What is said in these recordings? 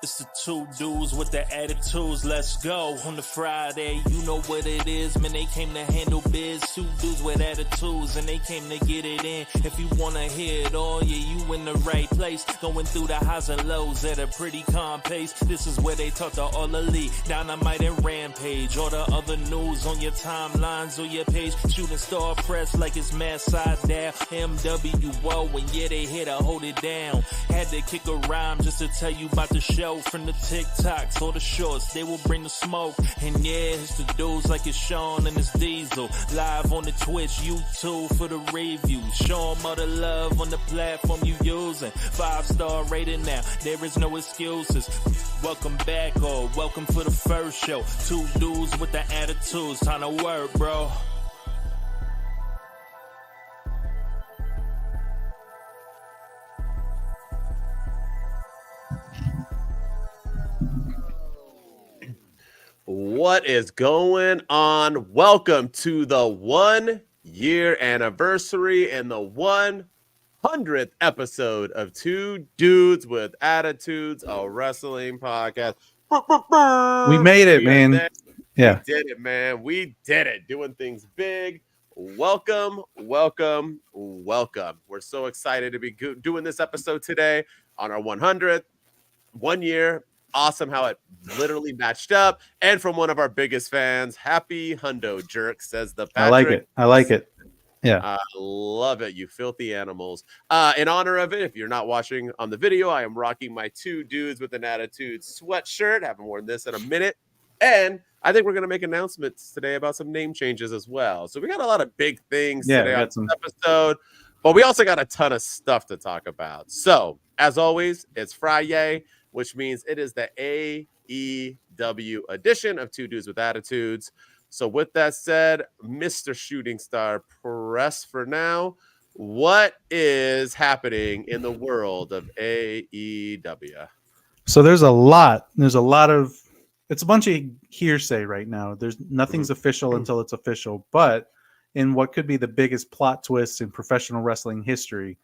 It's the two dudes with the attitudes, let's go. On the Friday, you know what it is, man, they came to handle biz. Two dudes with attitudes, and they came to get it in. If you wanna hear it all, yeah, you in the right place. Going through the highs and lows at a pretty calm pace. This is where they talk to all elite, Dynamite and Rampage. All the other news on your timelines or your page. Shooting star press like it's mad side down. MWO, and yeah, they here to hold it down. Had to kick a rhyme just to tell you about the show. From the TikToks or the shorts, they will bring the smoke. And yeah, it's the dudes like it's Sean and it's Diesel. Live on the Twitch, YouTube for the reviews. Show them all the love on the platform you using. 5-star rating now, there is no excuses. Welcome back or welcome for the first show. Two dudes with the attitudes, time to work, bro. What is going on? Welcome to the 1-year anniversary and the 100th episode of Two Dudes with Attitudes, a wrestling podcast. We made it, man. Yeah. We did it, man. We did it. Doing things big. Welcome, welcome, welcome. We're so excited to be doing this episode today on our 100th. 1 year. Awesome how it literally matched up. And from one of our biggest fans, Happy Hundo Jerk, says the Patrick. I like it. Yeah. I love it, you filthy animals. In honor of it, if you're not watching on the video, I am rocking my Two Dudes with an Attitude sweatshirt. Haven't worn this in a minute. And I think we're going to make announcements today about some name changes as well. So we got a lot of big things today on this episode. But we also got a ton of stuff to talk about. So, as always, it's Friday, which means it is the AEW edition of Two Dudes with Attitudes. So with that said, Mr. Shooting Star, press for now. What is happening in the world of AEW? So there's a lot of, it's a bunch of hearsay right now. There's nothing's official until it's official, but in what could be the biggest plot twist in professional wrestling history,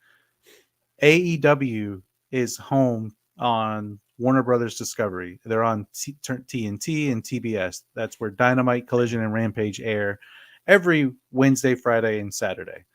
AEW is home on Warner Brothers Discovery. They're on TNT and TBS. That's where Dynamite, Collision, and Rampage air every Wednesday, Friday, and Saturday.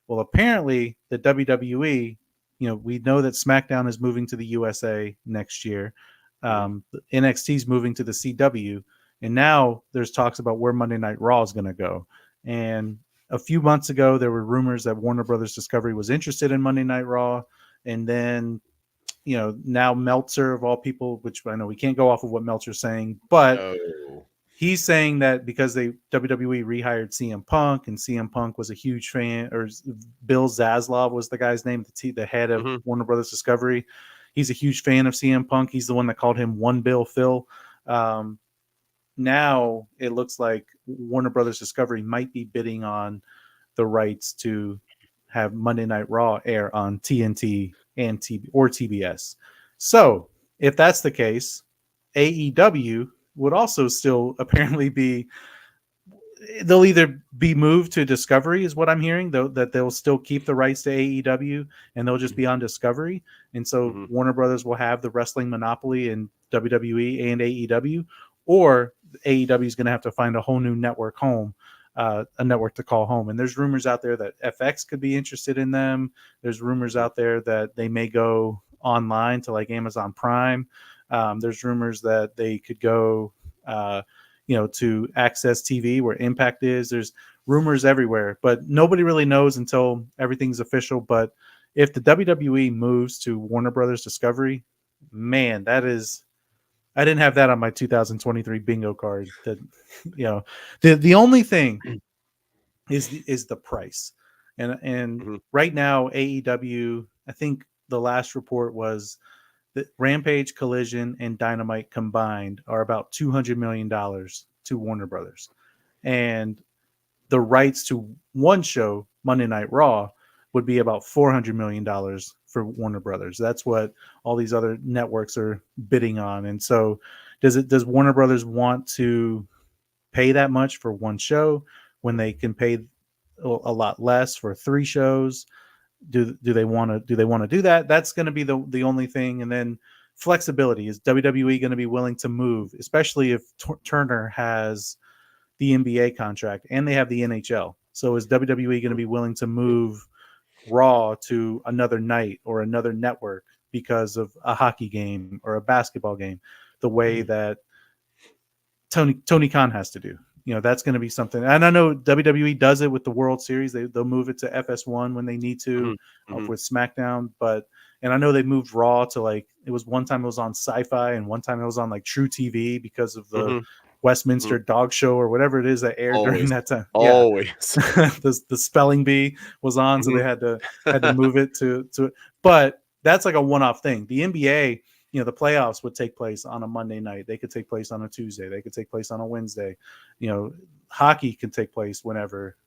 Well, apparently the WWE, we know that SmackDown is moving to the USA next year. NXT is moving to the CW, and now there's talks about where Monday Night Raw is going to go. And a few months ago, there were rumors that Warner Brothers Discovery was interested in Monday Night Raw, and then now Meltzer, of all people, which I know we can't go off of what Meltzer's saying, but he's saying that because WWE rehired CM Punk, and CM Punk was a huge fan, or Bill Zaslav was the guy's name, the head of Warner Brothers Discovery. He's a huge fan of CM Punk. He's the one that called him One Bill Phil. Now it looks like Warner Brothers Discovery might be bidding on the rights to have Monday Night Raw air on TNT and TBS. So if that's the case, AEW would also still apparently be, they'll either be moved to Discovery, is what I'm hearing, though, that they'll still keep the rights to AEW and they'll just be on Discovery. And so Warner Brothers will have the wrestling monopoly in WWE and AEW, or AEW is going to have to find a whole new network home. A network to call home. And there's rumors out there that FX could be interested in them. There's rumors out there that they may go online to like Amazon Prime. There's rumors that they could go, to Access TV where Impact is. There's rumors everywhere, but nobody really knows until everything's official. But if the WWE moves to Warner Brothers Discovery, man, that is, I didn't have that on my 2023 bingo card. That, the only thing is the price, and right now AEW, I think the last report was that Rampage, Collision, and Dynamite combined are about $200 million to Warner Brothers, and the rights to one show, Monday Night Raw, would be about $400 million for Warner Brothers. That's what all these other networks are bidding on. And so does Warner Brothers want to pay that much for one show when they can pay a lot less for 3 shows? Do they want to do that? That's going to be the only thing. And then flexibility. Is WWE going to be willing to move, especially if Turner has the NBA contract and they have the NHL? So is WWE going to be willing to move Raw to another night or another network because of a hockey game or a basketball game, the way that Tony Khan has to do? That's going to be something. And I know WWE does it with the World Series. They'll move it to FS1 when they need to with SmackDown. And I know they moved Raw to, like, it was one time it was on Sci-Fi and one time it was on like True TV because of the Westminster Dog Show or whatever it is that aired during that time. Always. Yeah. the spelling bee was on, so they had to move it to. But that's like a one-off thing. The NBA, the playoffs would take place on a Monday night. They could take place on a Tuesday. They could take place on a Wednesday. Hockey can take place whenever.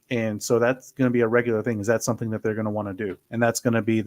And so that's going to be a regular thing. Is that something that they're going to want to do? And that's going to be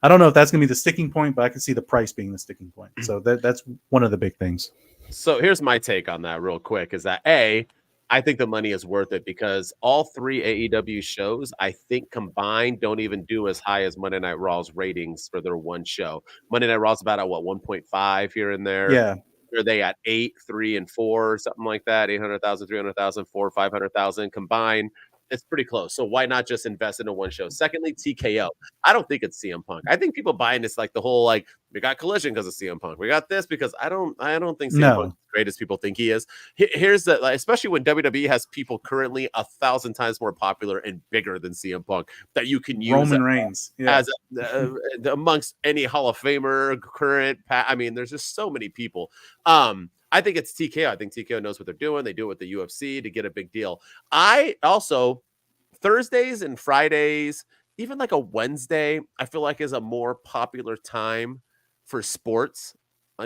I don't know if that's going to be the sticking point, but I can see the price being the sticking point. So that's one of the big things. So here's my take on that real quick, is that I think the money is worth it because all 3 AEW shows, I think combined, don't even do as high as Monday Night Raw's ratings for their one show. Monday Night Raw's about at 1.5 here and there. Yeah. Are they at 8, 3, and 4, something like that? 800,000, 300,000, 4, 500,000 combined. It's pretty close. So why not just invest into one show? Secondly, TKO. I don't think it's CM Punk. I think people buying this like the whole, like, we got Collision because of CM Punk. We got this because I don't think CM Punk is as great as people think he is. Here's the, especially when WWE has people currently 1,000 times more popular and bigger than CM Punk that you can use Roman Reigns as amongst any Hall of Famer current. I mean, there's just so many people. I think it's TKO. I think TKO knows what they're doing. They do it with the UFC to get a big deal. I also, Thursdays and Fridays, even like a Wednesday, I feel like is a more popular time for sports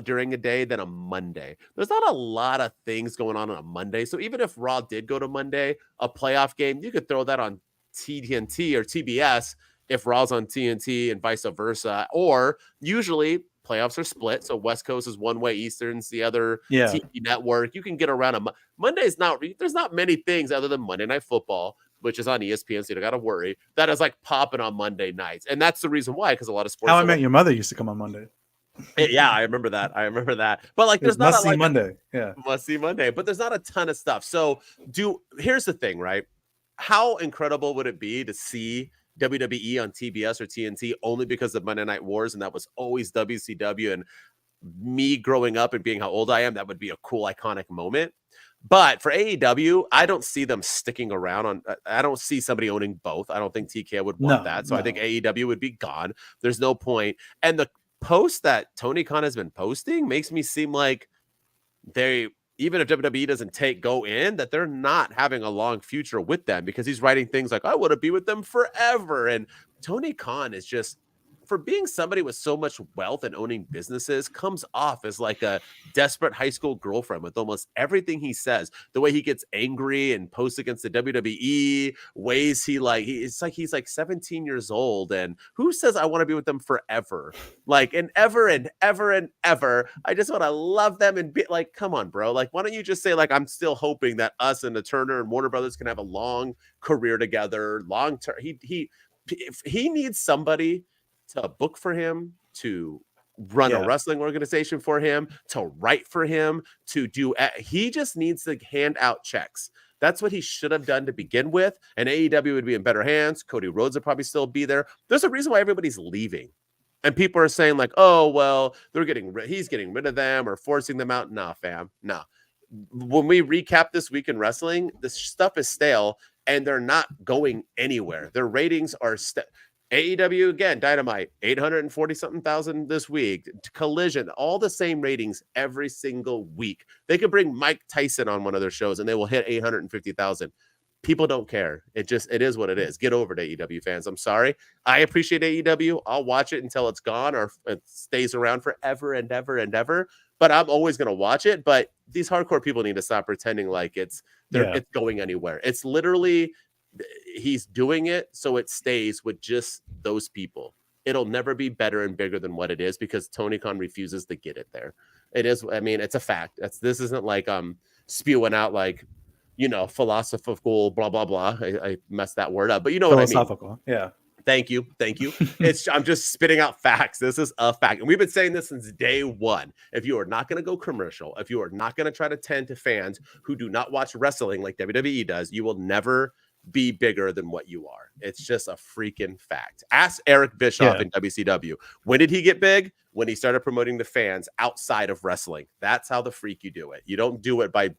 during a day than a Monday. There's not a lot of things going on a Monday. So even if Raw did go to Monday, a playoff game, you could throw that on TNT or TBS if Raw's on TNT and vice versa. Or usually playoffs are split, so West Coast is one way, Eastern's the other. TV network. You can get around Monday's not. There's not many things other than Monday Night Football, which is on ESPN, so you don't got to worry. That is like popping on Monday nights, and that's the reason why, because a lot of sports. How I Met Your Mother used to come on Monday. Yeah, I remember that. But like, there's not must see Monday. Yeah, must see Monday. But there's not a ton of stuff. So here's the thing, right? How incredible would it be to see WWE on TBS or TNT only because of Monday Night Wars, and that was always WCW? And me growing up and being how old I am, that would be a cool, iconic moment. But for AEW, I don't see them sticking around I don't see somebody owning both. I don't think TK would want that. So I think AEW would be gone. There's no point. And the post that Tony Khan has been posting makes me seem like even if WWE doesn't go in, that they're not having a long future with them, because he's writing things like, I want to be with them forever. And Tony Khan is just, for being somebody with so much wealth and owning businesses, comes off as like a desperate high school girlfriend with almost everything he says. The way he gets angry and posts against the WWE, ways it's like he's like 17 years old. And who says I want to be with them forever? Like, and ever and ever and ever. I just want to love them and be like, come on, bro. Like, why don't you just say, like, I'm still hoping that us and the Turner and Warner Brothers can have a long career together, long term. If he needs somebody to book for him, to run a wrestling organization for him, to write for him, he just needs to hand out checks. That's what he should have done to begin with. And AEW would be in better hands. Cody Rhodes would probably still be there. There's a reason why everybody's leaving. And people are saying like, oh, well, he's getting rid of them or forcing them out. Nah, fam. Nah. When we recap this week in wrestling, this stuff is stale and they're not going anywhere. Their ratings are AEW, again, Dynamite, 840-something thousand this week. Collision, all the same ratings every single week. They could bring Mike Tyson on one of their shows and they will hit 850,000. People don't care. It is what it is. Get over it, AEW fans. I'm sorry. I appreciate AEW. I'll watch it until it's gone or it stays around forever and ever and ever. But I'm always going to watch it. But these hardcore people need to stop pretending like it's going anywhere. It's literally, he's doing it so it stays with just those people. It'll never be better and bigger than what it is because Tony Khan refuses to get it there. It is, I mean, it's a fact. This isn't like spewing out like, philosophical blah blah blah. I messed that word up, but you know what I mean. Yeah. Thank you. I'm just spitting out facts. This is a fact. And we've been saying this since day one. If you are not going to go commercial, if you are not going to try to tend to fans who do not watch wrestling like WWE does, you will never be bigger than what you are. It's just a freaking fact. Ask Eric Bischoff in WCW. When did he get big? When he started promoting the fans outside of wrestling. That's how the freak you do it. You don't do it by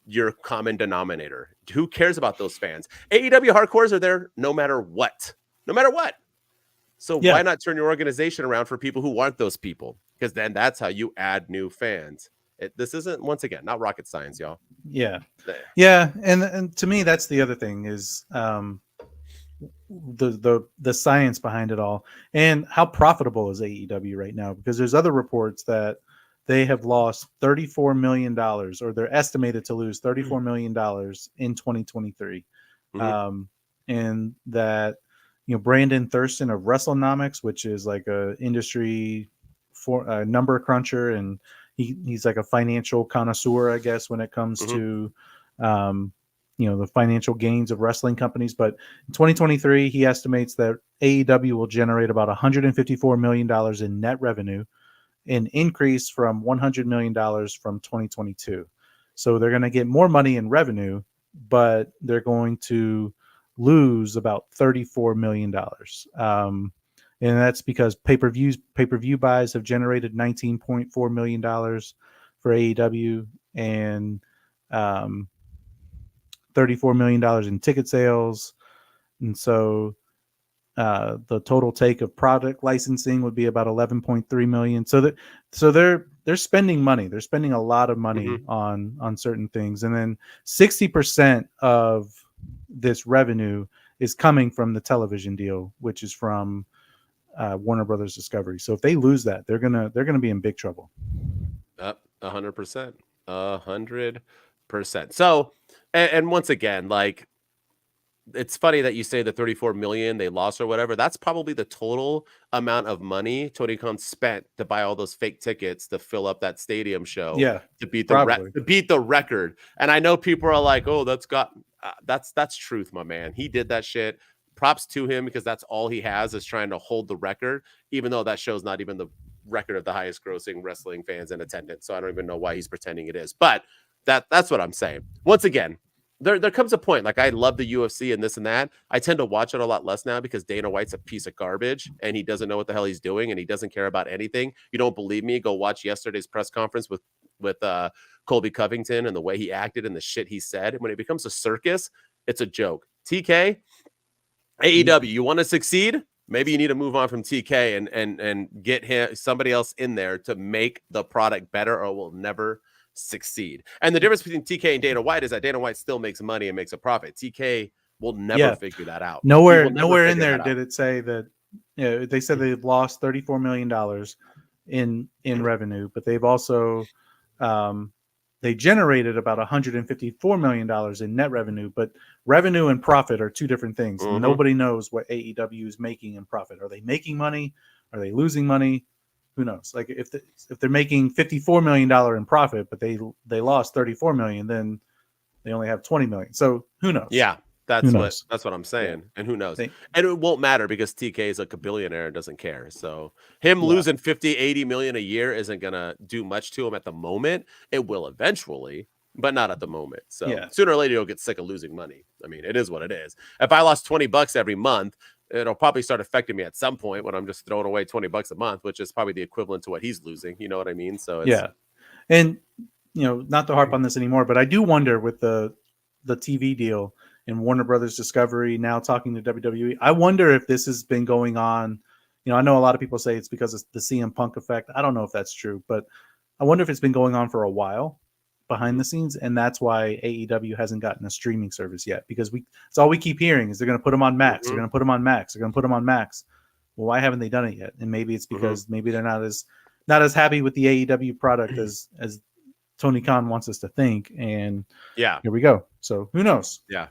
your common denominator. Who cares about those fans? AEW hardcores are there no matter what. No matter what. So why not turn your organization around for people who aren't those people? Because then that's how you add new fans. This isn't, once again, not rocket science, y'all. Yeah. And to me, that's the other thing is the science behind it all. And how profitable is AEW right now? Because there's other reports that they have lost $34 million, or they're estimated to lose $34 million in 2023. And that, Brandon Thurston of WrestleNomics, which is like a industry number cruncher, and he's like a financial connoisseur, I guess, when it comes to, the financial gains of wrestling companies. But in 2023, he estimates that AEW will generate about $154 million in net revenue, an increase from $100 million from 2022. So they're going to get more money in revenue, but they're going to lose about $34 million. And that's because pay-per-view buys have generated $19.4 million for AEW, and $34 million in ticket sales. And so the total take of product licensing would be about $11.3 million. So they're spending money. They're spending a lot of money on certain things. And then 60% of this revenue is coming from the television deal, which is from Warner Brothers Discovery. So if they lose that, they're gonna be in big trouble. 100%. 100%. So, and once again, like, it's funny that you say the 34 million they lost or whatever. That's probably the total amount of money Tony Khan spent to buy all those fake tickets to fill up that stadium show. To beat the record. And I know people are like, "Oh, that's truth, my man. He did that shit." Props to him, because that's all he has is trying to hold the record, even though that show's not even the record of the highest grossing wrestling fans in attendance. So I don't even know why he's pretending it is. But that's what I'm saying. Once again, there comes a point, like, I love the UFC and this and that. I tend to watch it a lot less now because Dana White's a piece of garbage and he doesn't know what the hell he's doing and he doesn't care about anything. You don't believe me? Go watch yesterday's press conference with Colby Covington and the way he acted and the shit he said. When it becomes a circus, it's a joke. TK, AEW, you want to succeed? Maybe you need to move on from TK and get somebody else in there to make the product better, or it will never succeed. And the difference between TK and Dana White is that Dana White still makes money and makes a profit. TK will never figure that out. Nowhere in there did it say that. They said they've lost $34 million in revenue, but they've also they generated about $154 million in net revenue. But revenue and profit are two different things. Nobody knows what AEW is making in profit. Are they making money? Are they losing money? Who knows? Like, if they're making $54 million in profit, but they lost $34 million, then they only have $20 million. So who knows? Yeah, that's what I'm saying. And who knows? And it won't matter because TK is a billionaire and doesn't care. So him losing 50, 80 million a year isn't gonna do much to him at the moment. It will eventually, but not at the moment. So sooner or later you'll get sick of losing money. I mean, it is what it is. If I lost $20 every month, it'll probably start affecting me at some point when I'm just throwing away $20 a month, which is probably the equivalent to what he's losing. You know what I mean? So and not to harp on this anymore, but I do wonder with the TV deal and Warner Brothers Discovery now talking to WWE. I wonder if this has been going on. I know a lot of people say it's because of the CM Punk effect. I don't know if that's true, but I wonder if it's been going on for a while behind the scenes, and that's why AEW hasn't gotten a streaming service yet, because it's all we keep hearing is they're going to put them on Max. They're going to put them on Max. They're going to put them on Max. Well, why haven't they done it yet? And maybe it's because maybe they're not as happy with the AEW product as Tony Khan wants us to think. And here we go. So who knows? Yeah.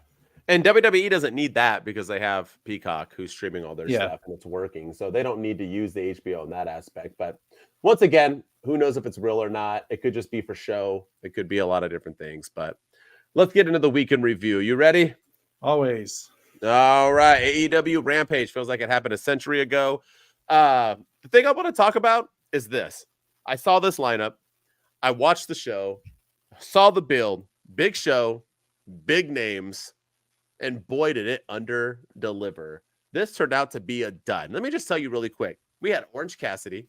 And WWE doesn't need that because they have Peacock who's streaming all their stuff and it's working. So they don't need to use the HBO in that aspect. But once again, who knows if it's real or not? It could just be for show. It could be a lot of different things. But let's get into the weekend review. You ready? Always. All right, AEW Rampage feels like it happened a century ago. The thing I want to talk about is this. I saw this lineup. I watched the show, saw the build, big show, big names, and boy, did it under deliver. This turned out to be a dud. Let me just tell you really quick. We had Orange Cassidy.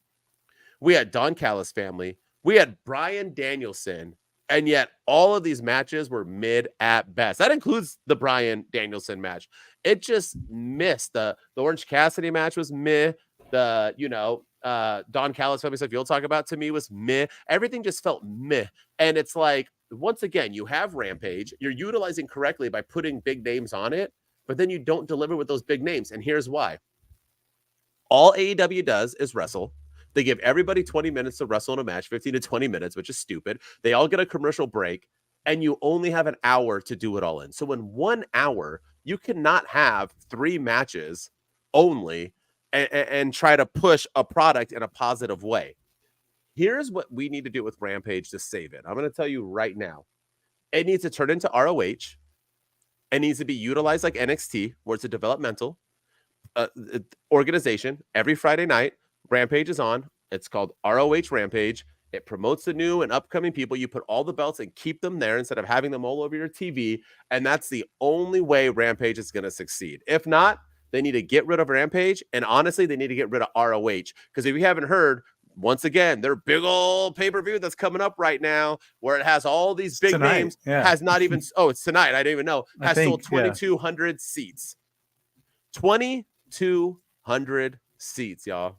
We had Don Callis family. We had Bryan Danielson. And yet all of these matches were mid at best. That includes the Bryan Danielson match. It just missed. The Orange Cassidy match was meh. The, Don Callis family stuff you'll talk about to me was meh. Everything just felt meh. And it's like, once again, you have Rampage. You're utilizing correctly by putting big names on it, but then you don't deliver with those big names. And here's why. All AEW does is wrestle. They give everybody 20 minutes to wrestle in a match, 15 to 20 minutes, which is stupid. They all get a commercial break, and you only have an hour to do it all in. So in 1 hour, you cannot have 3 matches only and try to push a product in a positive way. Here's what we need to do with Rampage to save it. I'm going to tell you right now. It needs to turn into ROH. It needs to be utilized like NXT, where it's a developmental organization. Every Friday night, Rampage is on. It's called ROH Rampage. It promotes the new and upcoming people. You put all the belts and keep them there instead of having them all over your TV. And that's the only way Rampage is going to succeed. If not, they need to get rid of Rampage. And honestly, they need to get rid of ROH. Because if you haven't heard, once again, their big old pay-per-view that's coming up right now, where it has all these big names, has not even, it's tonight. I didn't even know. Has sold 2,200 seats. 2,200 seats, y'all.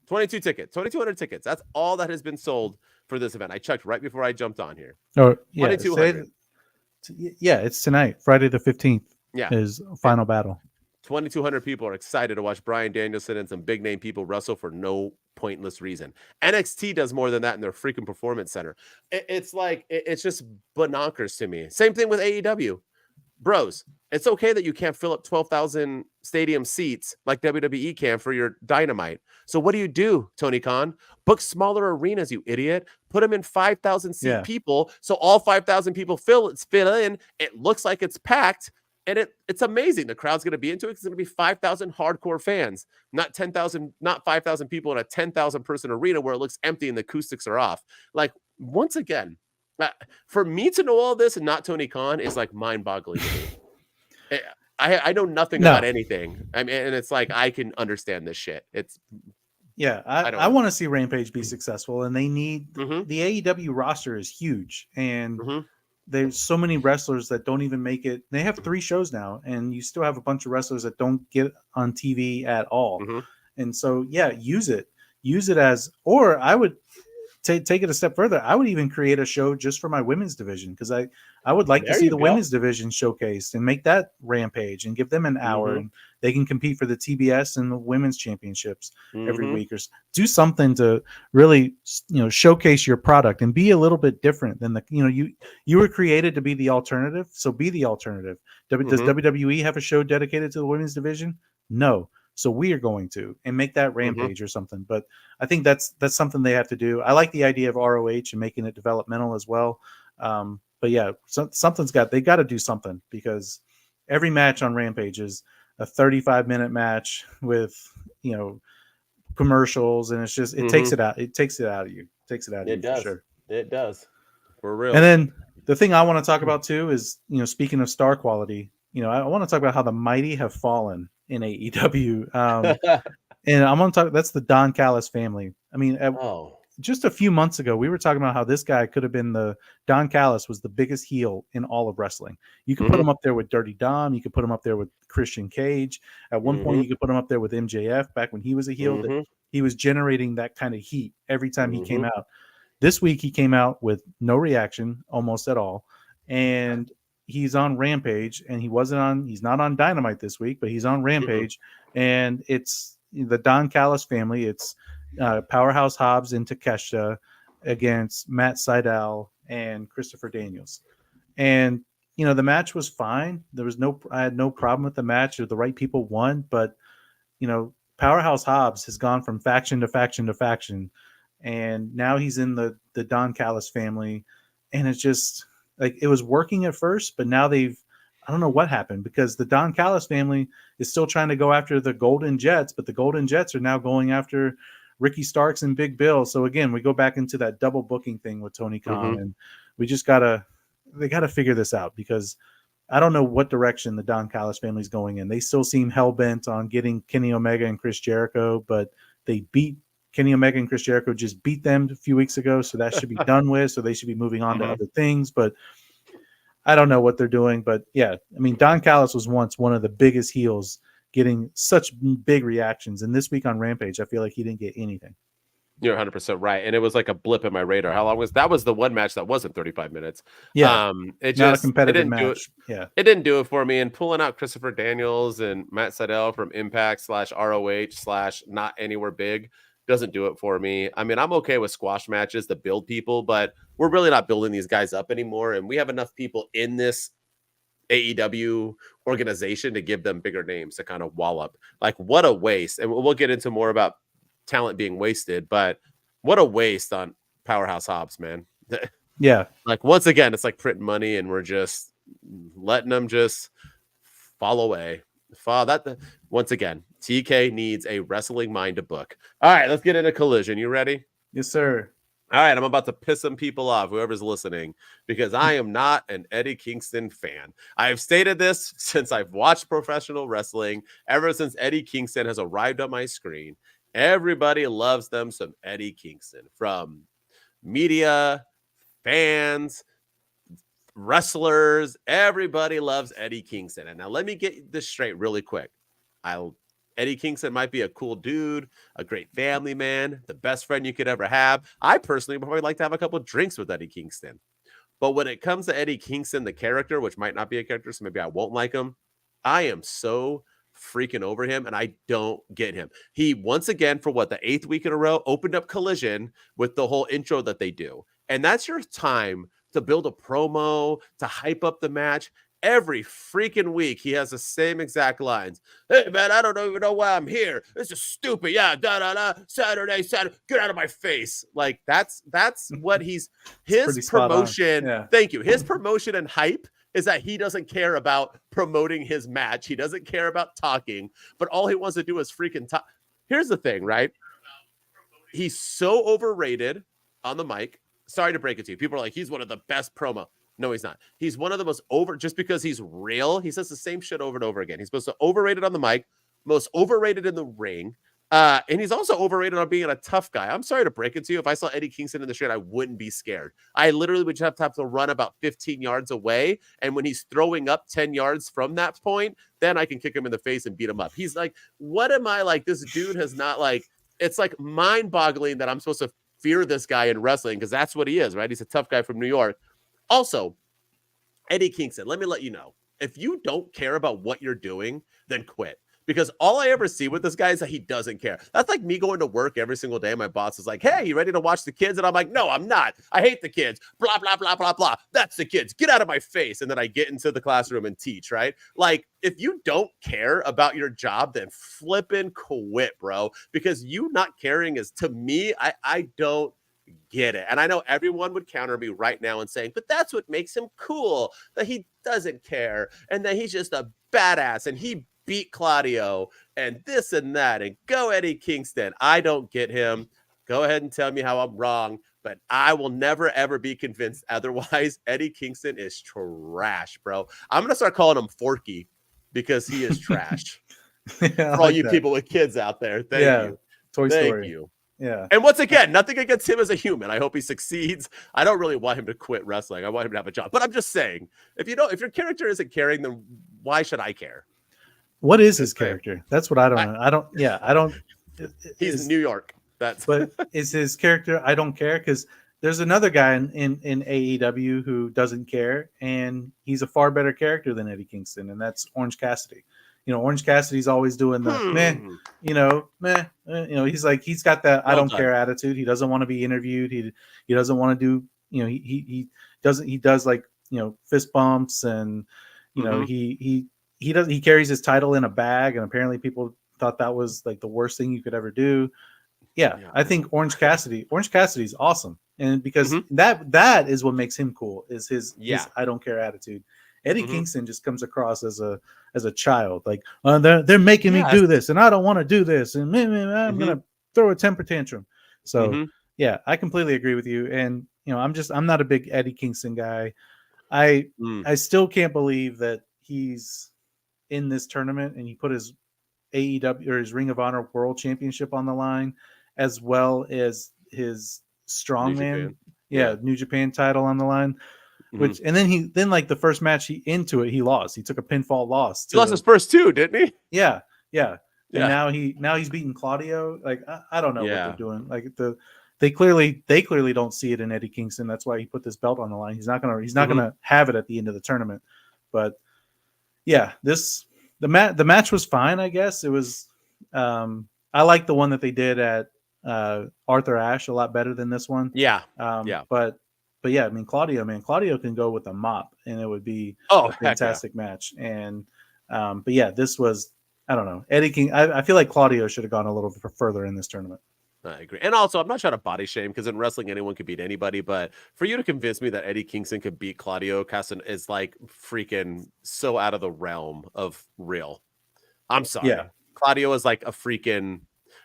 2,200 tickets. That's all that has been sold for this event. I checked right before I jumped on here. Oh, yeah. 2,200. It's tonight. Friday the 15th Yeah. is final battle. 2,200 people are excited to watch Bryan Danielson and some big name people wrestle for no pointless reason. NXT does more than that in their freaking performance center. It's like, it's just bonkers to me. Same thing with AEW. Bros, it's okay that you can't fill up 12,000 stadium seats like WWE can for your Dynamite. So what do, Tony Khan? Book smaller arenas, you idiot. Put them in 5,000 seat people, so all 5,000 people fill in. It looks like it's packed, and it's amazing. The crowd's going to be into it. It's going to be 5,000 hardcore fans, not 10,000, not 5,000 people in a 10,000 person arena where it looks empty and the acoustics are off. Like, once again, for me to know all this and not Tony Khan is like mind-boggling to me. I know nothing about anything. I mean, and it's like I can understand this shit. It's I want to see Rampage be successful, and they need the AEW roster is huge, and there's so many wrestlers that don't even make it. They have 3 shows now, and you still have a bunch of wrestlers that don't get on TV at all. And so, use it as, or I would take it a step further. I would even create a show just for my women's division, because I would like to see the women's division showcased and make that Rampage and give them an hour, and they can compete for the TBS and the women's championships every week, or do something to really, showcase your product and be a little bit different than you were created to be the alternative. So be the alternative. Does WWE have a show dedicated to the women's division? No. So we are going to, and make that Rampage or something. But I think that's something they have to do. I like the idea of ROH and making it developmental as well. But yeah, they got to do something, because every match on Rampage is a 35-minute match with, commercials, and it's just, it takes it out. It takes it out of you. It does. For sure. It does. For real. And then the thing I want to talk about too is, speaking of star quality, I want to talk about how the mighty have fallen in AEW. And I'm going to talk, that's the Don Callis family. I mean, just a few months ago, we were talking about how this guy could have been Don Callis was the biggest heel in all of wrestling. You could put him up there with Dirty Dom. You could put him up there with Christian Cage. At one point, you could put him up there with MJF back when he was a heel. He was generating that kind of heat every time he came out. This week, he came out with no reaction almost at all. And he's on Rampage, and he's not on Dynamite this week, but he's on Rampage. And it's the Don Callis family. It's Powerhouse Hobbs and Takeshita against Matt Sydal and Christopher Daniels. And, the match was fine. I had no problem with the match. The right people won, but, Powerhouse Hobbs has gone from faction to faction to faction. And now he's in the Don Callis family. And it's just like, it was working at first, but now they've I don't know what happened, because the Don Callis family is still trying to go after the Golden Jets, but the Golden Jets are now going after Ricky Starks and Big Bill. So again, we go back into that double booking thing with Tony Khan, and we just they gotta figure this out, because I don't know what direction the Don Callis family is going in. They still seem hell bent on getting Kenny Omega and Chris Jericho, but they beat Kenny Omega and Chris Jericho just beat them a few weeks ago, so that should be done with. So they should be moving on to other things. But I don't know what they're doing. But yeah, I mean, Don Callis was once one of the biggest heels, getting such big reactions. And this week on Rampage, I feel like he didn't get anything. You're 100% right. And it was like a blip in my radar. How long was that? Was the one match that wasn't 35 minutes. Yeah. It just, not a competitive match. Yeah. It didn't do it for me. And pulling out Christopher Daniels and Matt Sydal from Impact / ROH / not anywhere big doesn't do it for me. I mean, I'm okay with squash matches to build people, but we're really not building these guys up anymore. And we have enough people in this AEW organization to give them bigger names to kind of wallop. Like, what a waste. And we'll get into more about talent being wasted, but what a waste on Powerhouse Hobbs, man. Yeah. Like, once again, it's like printing money and we're just letting them just fall away. Once again, TK needs a wrestling mind to book. All right, let's get into Collision. You ready? Yes, sir. All right, I'm about to piss some people off, whoever's listening, because I am not an Eddie Kingston fan. I have stated this since I've watched professional wrestling, ever since Eddie Kingston has arrived on my screen. Everybody loves them some Eddie Kingston, from media, fans, wrestlers. Everybody loves Eddie Kingston. And now let me get this straight really quick. Eddie Kingston might be a cool dude, a great family man, the best friend you could ever have. I personally would probably like to have a couple of drinks with Eddie Kingston. But when it comes to Eddie Kingston, the character, which might not be a character, so maybe I won't like him, I am so freaking over him, and I don't get him. He, once again, for the 8th week in a row, opened up Collision with the whole intro that they do. And that's your time to build a promo, to hype up the match. Every freaking week, he has the same exact lines. Hey, man, I don't even know why I'm here. This is stupid. Yeah, Saturday, get out of my face. Like, that's what his promotion. Yeah. Thank you. His promotion and hype is that he doesn't care about promoting his match. He doesn't care about talking, but all he wants to do is freaking talk. Here's the thing, right? He's so overrated on the mic. Sorry to break it to you. People are like, he's one of the best promo. No, he's not. He's one of the most just because he's real. He says the same shit over and over again. He's supposed to overrated on the mic, most overrated in the ring. And he's also overrated on being a tough guy. I'm sorry to break it to you. If I saw Eddie Kingston in the street, I wouldn't be scared. I literally would just have to run about 15 yards away. And when he's throwing up 10 yards from that point, then I can kick him in the face and beat him up. He's like, what am I like? This dude has not it's like mind boggling that I'm supposed to fear this guy in wrestling, because that's what he is, right? He's a tough guy from New York. Also, Eddie Kingston, let me let you know, if you don't care about what you're doing, then quit. Because all I ever see with this guy is that he doesn't care. That's like me going to work every single day. My boss is like, hey, you ready to watch the kids? And I'm like, no, I'm not. I hate the kids. Blah, blah, blah, blah, blah. That's the kids. Get out of my face. And then I get into the classroom and teach, right? Like, if you don't care about your job, then flipping quit, bro. Because you not caring is, to me, I don't get it. And I know everyone would counter me right now and saying, but that's what makes him cool, that he doesn't care and that he's just a badass and he beat Claudio and this and that, and go Eddie Kingston. I don't get him. Go ahead and tell me how I'm wrong, but I will never ever be convinced otherwise. Eddie Kingston is trash, bro. I'm gonna start calling him Forky because he is trash. Yeah, for all you people with kids out there, thank you. Toy Story. Thank you. Yeah. And once again, nothing against him as a human. I hope he succeeds. I don't really want him to quit wrestling. I want him to have a job. But I'm just saying, if your character isn't caring, then why should I care? What is his character? That's what I don't know. I don't. He's New York. But is his character? I don't care, because there's another guy in AEW who doesn't care, and he's a far better character than Eddie Kingston, and that's Orange Cassidy. Orange Cassidy's always doing the meh. He's got that I don't care attitude. He doesn't want to be interviewed. He doesn't want to do. He does like fist bumps, and he carries his title in a bag, and apparently people thought that was like the worst thing you could ever do. Yeah. I think Orange Cassidy's awesome, and because that is what makes him cool, is his I don't care attitude. Eddie Mhm. Kingston just comes across as a child, like they're making me Yes. do this, and I don't want to do this, and I'm Mhm. gonna throw a temper tantrum. So Mhm. yeah, I completely agree with you. And I'm not a big Eddie Kingston guy. I Mm. I still can't believe that he's in this tournament and he put his AEW or his Ring of Honor World Championship on the line, as well as his New strongman, Japan. Yeah. New Japan title on the line. Mhm. And then like the first match he lost. He took a pinfall loss He lost his to first 2, didn't he? yeah. And Yeah. now he's beating Claudio. Like I don't know what they're Yeah. doing. Like they clearly don't see it in Eddie Kingston. That's why he put this belt on the line. He's not Mhm. gonna have it at the end of the tournament. But yeah, the match was fine. I guess it was. I like the one that they did at Arthur Ashe a lot better than this one. Yeah. Yeah. But yeah, I mean Claudio can go with a mop, and it would be Oh, a heck yeah. fantastic match. And but yeah, this was, I don't know, Eddie King. I feel like Claudio should have gone a little further in this tournament. I agree. And also, I'm not trying to body shame because in wrestling, anyone could beat anybody. But for you to convince me that Eddie Kingston could beat Claudio Casson is like freaking so out of the realm of real. I'm sorry. Yeah. Claudio is like a freaking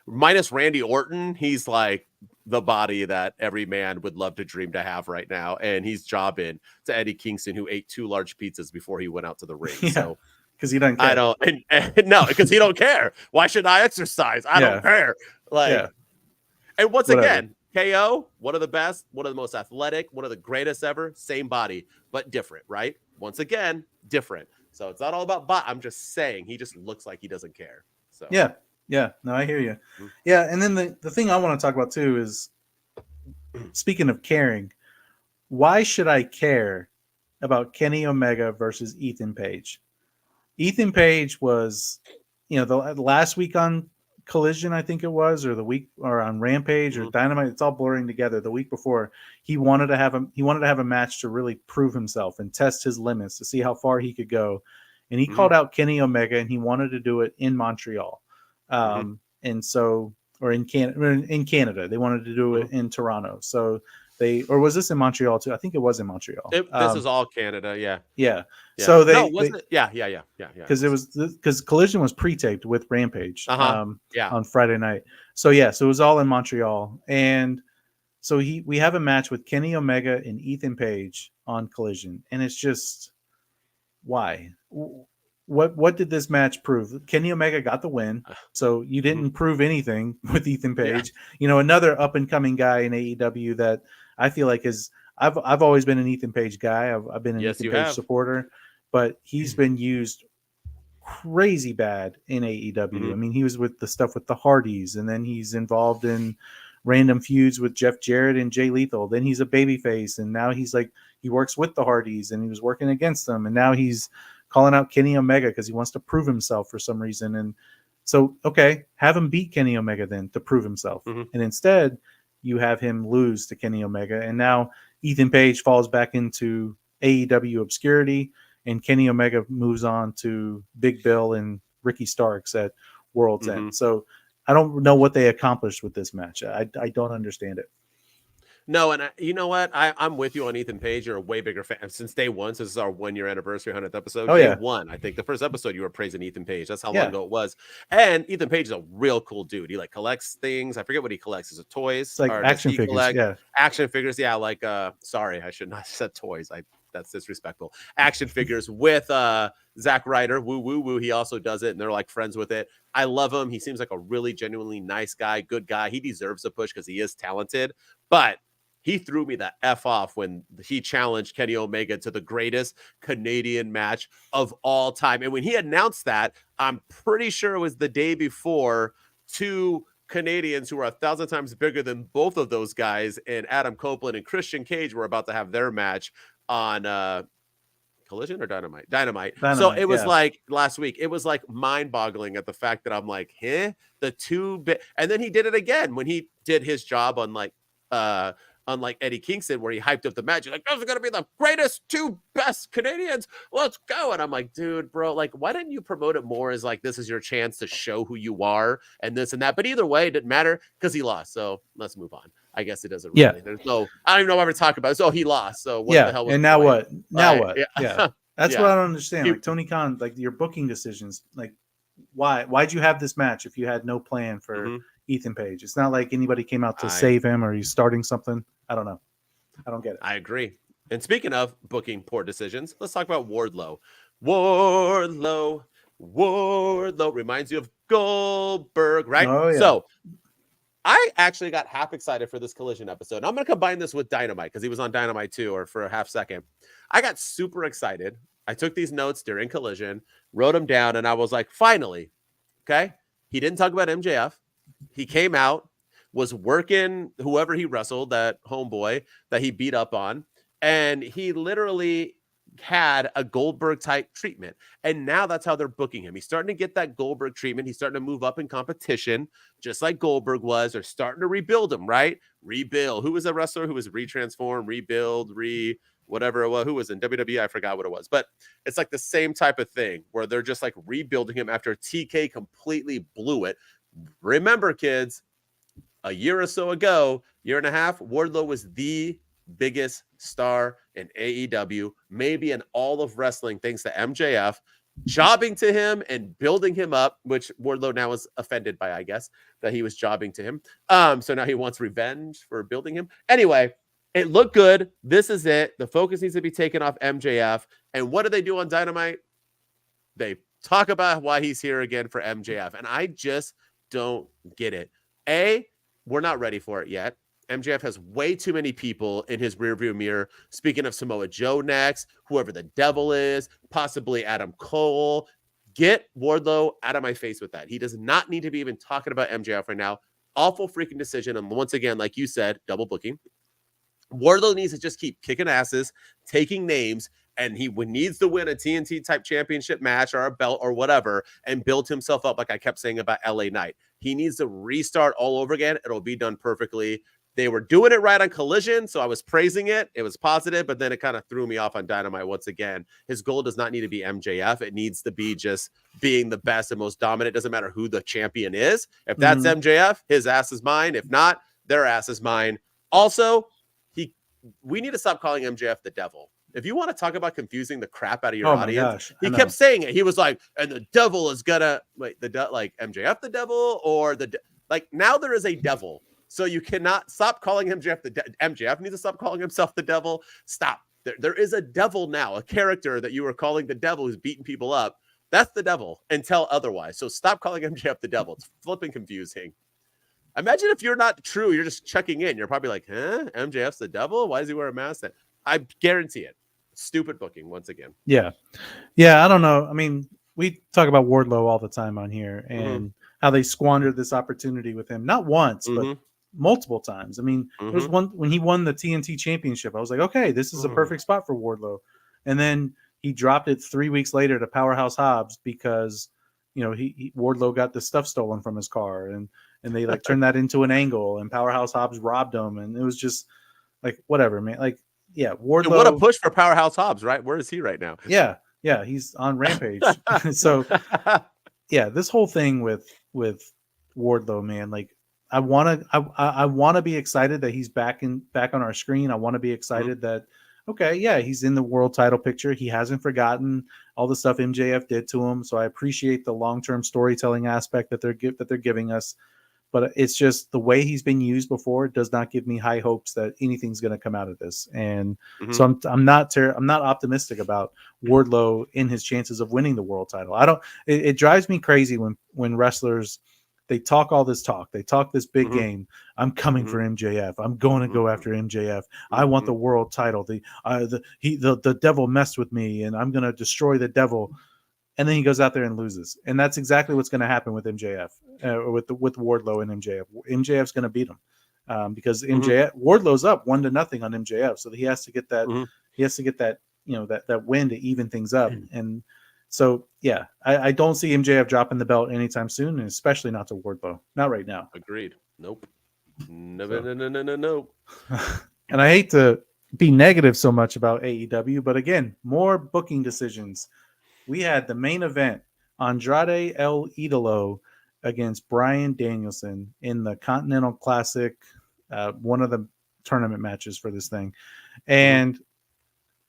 minus Randy Orton. He's like the body that every man would love to dream to have right now. And he's jobbing to Eddie Kingston, who ate 2 large pizzas before he went out to the ring. Yeah. So Because he doesn't care. I don't, and no, because he don't care. Why should I exercise? I don't care. Like, and once again, KO, one of the best, one of the most athletic, one of the greatest ever, same body, but different, right? Once again, different. So it's not all about I'm just saying he just looks like he doesn't care. So yeah. No, I hear you. Mhm. Yeah, and then the thing I want to talk about too is, speaking of caring, why should I care about Kenny Omega versus Ethan Page? Ethan Page was, the last week on Collision, I think it was, or the week or on Rampage or Dynamite. It's all blurring together. The week before, he wanted to have a match to really prove himself and test his limits to see how far he could go. And he called out Kenny Omega, and he wanted to do it in Montreal, and so, or in Canada, they wanted to do it in Toronto. So or was this in Montreal too? I think it was in Montreal. This is all Canada, yeah. So because Collision was pre-taped with Rampage on Friday night. So it was all in Montreal, and so we have a match with Kenny Omega and Ethan Page on Collision, and it's just, why? What did this match prove? Kenny Omega got the win, so you didn't prove anything with Ethan Page. Another up and coming guy in AEW that I feel like I've always been an Ethan Page guy. I've been an Ethan Page supporter, but he's been used crazy bad in AEW. I mean, he was with the stuff with the Hardys, and then he's involved in random feuds with Jeff Jarrett and Jay Lethal. Then he's a babyface, and now he's like, he works with the Hardys, and he was working against them, and now he's calling out Kenny Omega because he wants to prove himself for some reason. And so, okay, have him beat Kenny Omega then to prove himself. And instead, you have him lose to Kenny Omega. And now Ethan Page falls back into AEW obscurity, and Kenny Omega moves on to Big Bill and Ricky Starks at World's End. So I don't know what they accomplished with this match. I don't understand it. No, and you know what? I'm with you on Ethan Page. You're a way bigger fan since day one. Since this is our 1 year anniversary, 100th episode. Day one, I think the first episode you were praising Ethan Page. That's how long ago it was. And Ethan Page is a real cool dude. He like collects things. I forget what he collects. Is it toys? It's like action figures. Action figures. Yeah, like sorry, I should not have said toys. That's disrespectful. Action figures with Zack Ryder. Woo woo woo. He also does it, and they're like friends with it. I love him. He seems like a really genuinely nice guy, good guy. He deserves a push because he is talented, but he threw me the F off when he challenged Kenny Omega to the greatest Canadian match of all time. And when he announced that, I'm pretty sure it was the day before 2 Canadians who are 1,000 times bigger than both of those guys, and Adam Copeland and Christian Cage were about to have their match on Collision or Dynamite? Dynamite. So it was like last week. It was like mind-boggling at the fact that I'm like, the 2 and then he did it again when he did his job on like unlike Eddie Kingston, where he hyped up the match. He's like, those are going to be the greatest 2 best Canadians. Let's go. And I'm like, dude, bro, like, why didn't you promote it more as like, this is your chance to show who you are and this and that. But either way, it didn't matter because he lost. So let's move on. I guess it doesn't really. There's no, I don't even know why we're talking about it. So he lost. So what the hell was and now what? Now what? Yeah. That's Yeah. what I don't understand. Like Tony Khan, like your booking decisions, like why'd you have this match if you had no plan for Ethan Page? It's not like anybody came out to save him or he's starting something. I don't know. I don't get it. I agree. And speaking of booking poor decisions, let's talk about Wardlow. Wardlow reminds you of Goldberg, right? Oh, yeah. So I actually got half excited for this Collision episode. And I'm going to combine this with Dynamite because he was on Dynamite too, or for a half second. I got super excited. I took these notes during Collision, wrote them down, and I was like, finally, okay? He didn't talk about MJF. He came out, was working whoever he wrestled, that homeboy that he beat up on, and he literally had a Goldberg type treatment. And now that's how they're booking him. He's starting to get that Goldberg treatment. He's starting to move up in competition, just like Goldberg was. They're starting to rebuild him, right? Rebuild. Who was a wrestler who was retransformed, rebuild, whatever it was? Who was in WWE? I forgot what it was. But it's like the same type of thing where they're just like rebuilding him after TK completely blew it. Remember, kids, a year or so ago, year and a half, Wardlow was the biggest star in AEW, maybe in all of wrestling, thanks to MJF jobbing to him and building him up, which Wardlow now is offended by, I guess, that he was jobbing to him. So now he wants revenge for building him. Anyway, it looked good. This is it. The focus needs to be taken off MJF. And what do they do on Dynamite? They talk about why he's here again for MJF. And I just don't get it. We're not ready for it yet. MJF has way too many people in his rearview mirror. Speaking of Samoa Joe next, whoever the devil is, possibly Adam Cole. Get Wardlow out of my face with that. He does not need to be even talking about MJF right now. Awful freaking decision. And once again, like you said, double booking. Wardlow needs to just keep kicking asses, taking names, and he needs to win a TNT type championship match or a belt or whatever and build himself up like I kept saying about LA Knight. He needs to restart all over again. It'll be done perfectly. They were doing it right on Collision, so I was praising it. It was positive, but then it kind of threw me off on Dynamite once again. His goal does not need to be MJF. It needs to be just being the best and most dominant. It doesn't matter who the champion is. If that's MJF, his ass is mine. If not, their ass is mine. Also, we need to stop calling MJF the devil. If you want to talk about confusing the crap out of your audience, he kept saying it. He was like, and the devil is gonna like MJF the devil or now there is a devil. So you cannot stop calling MJF MJF needs to stop calling himself the devil. Stop. There is a devil now, a character that you were calling the devil who's beating people up. That's the devil until otherwise. So stop calling MJF the devil. It's flipping confusing. Imagine if you're not true, you're just checking in. You're probably like, huh? MJF's the devil? Why does he wear a mask? I guarantee it. Stupid booking once again. Yeah. I don't know. I mean, we talk about Wardlow all the time on here and how they squandered this opportunity with him. Not once, but multiple times. I mean, there's one when he won the TNT championship. I was like, okay, this is a perfect spot for Wardlow. And then he dropped it 3 weeks later to Powerhouse Hobbs because, Wardlow got the stuff stolen from his car and they like turned that into an angle and Powerhouse Hobbs robbed him. And it was just like, whatever, man. Like, yeah, Wardlow. What a push for Powerhouse Hobbs, right? Where is he right now? Yeah, he's on Rampage. So, yeah, this whole thing with Wardlow, man, like I want to be excited that he's back on our screen. I want to be excited that okay, yeah, he's in the world title picture. He hasn't forgotten all the stuff MJF did to him. So I appreciate the long-term storytelling aspect that they're giving us. But it's just the way he's been used before does not give me high hopes that anything's going to come out of this. And so I'm not optimistic about Wardlow in his chances of winning the world title. It drives me crazy when wrestlers, they talk all this talk. They talk this big game. I'm coming for MJF. I'm going to go after MJF. I want the world title. The devil messed with me and I'm going to destroy the devil. And then he goes out there and loses. And that's exactly what's going to happen with MJF, with Wardlow and MJF. MJF's going to beat him because Wardlow's up 1-0 on MJF. So he has to get that, that win to even things up. And so, yeah, I don't see MJF dropping the belt anytime soon, and especially not to Wardlow. Not right now. Agreed. Nope. No. And I hate to be negative so much about AEW, but again, more booking decisions. We had the main event, Andrade El Idolo against Bryan Danielson in the Continental Classic, one of the tournament matches for this thing. And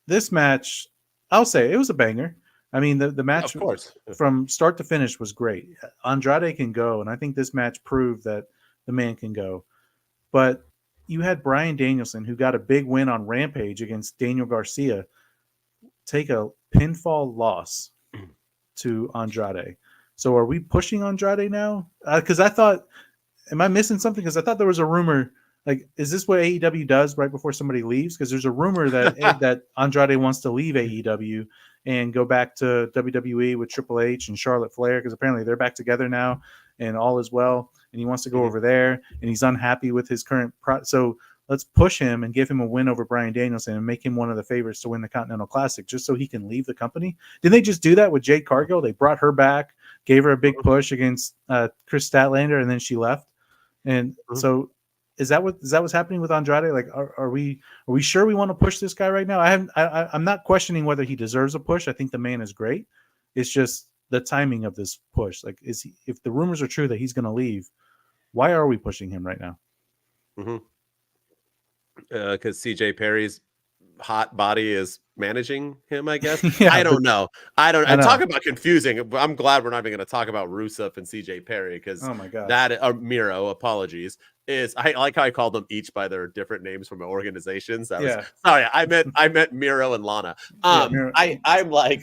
this match, I'll say it was a banger. I mean, the match Of course. from start to finish was great. Andrade can go, and I think this match proved that the man can go. But you had Bryan Danielson, who got a big win on Rampage against Daniel Garcia, take a pinfall loss to Andrade. So are we pushing Andrade now? Because I thought, am I missing something? Because I thought there was a rumor. Like, is this what AEW does right before somebody leaves? Because there's a rumor that that Andrade wants to leave AEW and go back to WWE with Triple H and Charlotte Flair, because apparently they're back together now and all is well. And he wants to go over there, and he's unhappy with his current so let's push him and give him a win over Bryan Danielson and make him one of the favorites to win the Continental Classic, just so he can leave the company. Didn't they just do that with Jade Cargill? They brought her back, gave her a big push against Chris Statlander, and then she left. And so is that what's happening with Andrade? Like, are we sure we want to push this guy right now? I'm not questioning whether he deserves a push. I think the man is great. It's just the timing of this push. Like, if the rumors are true that he's going to leave, why are we pushing him right now? Because CJ Perry's hot body is managing him, I guess. Yeah, I don't know. And know. talk about confusing. I'm glad we're not even going to talk about Rusev and CJ Perry, because oh my god, that Miro, apologies, is I like how I called them each by their different names from organizations. Sorry, I meant Miro and Lana. I'm like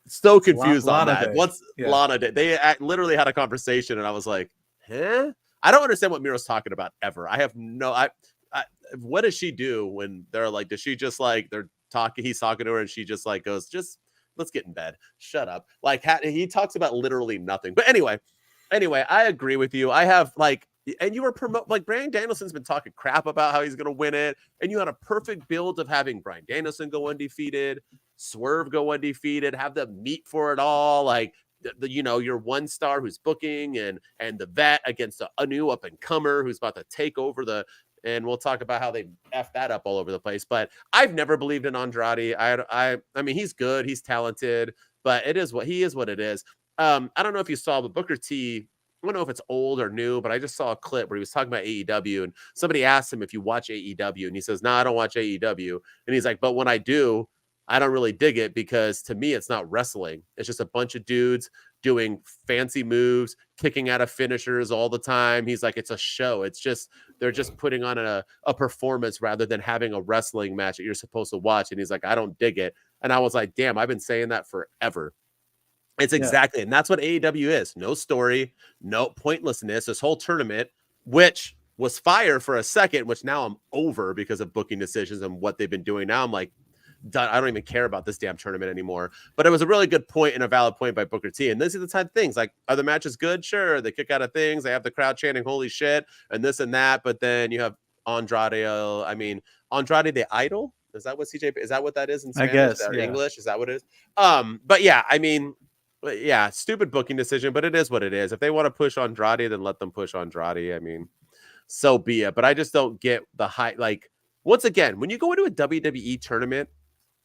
so confused on that. Once Lana did, they literally had a conversation, and I was like, huh? I don't understand what Miro's talking about ever. I have no. What does she do when they're like? Does she just like he's talking to her, and she just like goes, just let's get in bed. Shut up. Like, he talks about literally nothing. But anyway, I agree with you. I have and you were Bryan Danielson's been talking crap about how he's going to win it, and you had a perfect build of having Bryan Danielson go undefeated, Swerve go undefeated, have them meet for it all, like. Your one star who's booking and the vet against a new up and comer who's about to take over and we'll talk about how they F that up all over the place. But I've never believed in Andrade. I mean, he's good, he's talented, but it is what it is. I don't know if you saw, but Booker T, I don't know if it's old or new, but I just saw a clip where he was talking about AEW, and somebody asked him if you watch AEW, and he says, "No, I don't watch AEW." And he's like, "But when I do, I don't really dig it, because to me, it's not wrestling. It's just a bunch of dudes doing fancy moves, kicking out of finishers all the time." He's like, it's a show. It's just, they're just putting on a performance rather than having a wrestling match that you're supposed to watch. And he's like, I don't dig it. And I was like, damn, I've been saying that forever. It's exactly, and that's what AEW is. No story, no pointlessness. This whole tournament, which was fire for a second, which now I'm over because of booking decisions and what they've been doing. Now I'm like, done. I don't even care about this damn tournament anymore. But it was a really good point and a valid point by Booker T. And these are the type of things, like, are the matches good? Sure. They kick out of things. They have the crowd chanting, holy shit, and this and that. But then you have Andrade the Idol. Is that what is that what that is in Spanish? I guess. Or English? Is that what it is? But yeah, I mean, yeah, stupid booking decision, but it is what it is. If they want to push Andrade, then let them push Andrade. I mean, so be it. But I just don't get the hype. Like, once again, when you go into a WWE tournament,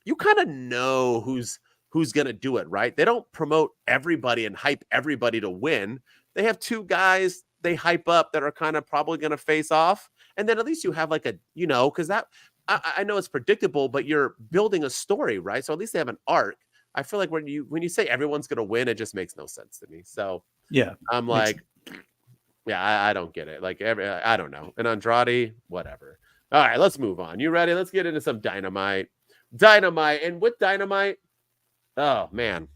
you kind of know who's going to do it, right? They don't promote everybody and hype everybody to win. They have two guys they hype up that are kind of probably going to face off. And then at least you have like because that, I know it's predictable, but you're building a story, right? So at least they have an arc. I feel like when you say everyone's going to win, it just makes no sense to me. So yeah, I'm like, I don't get it. Like, I don't know. And Andrade, whatever. All right, let's move on. You ready? Let's get into some Dynamite. And with Dynamite, oh man,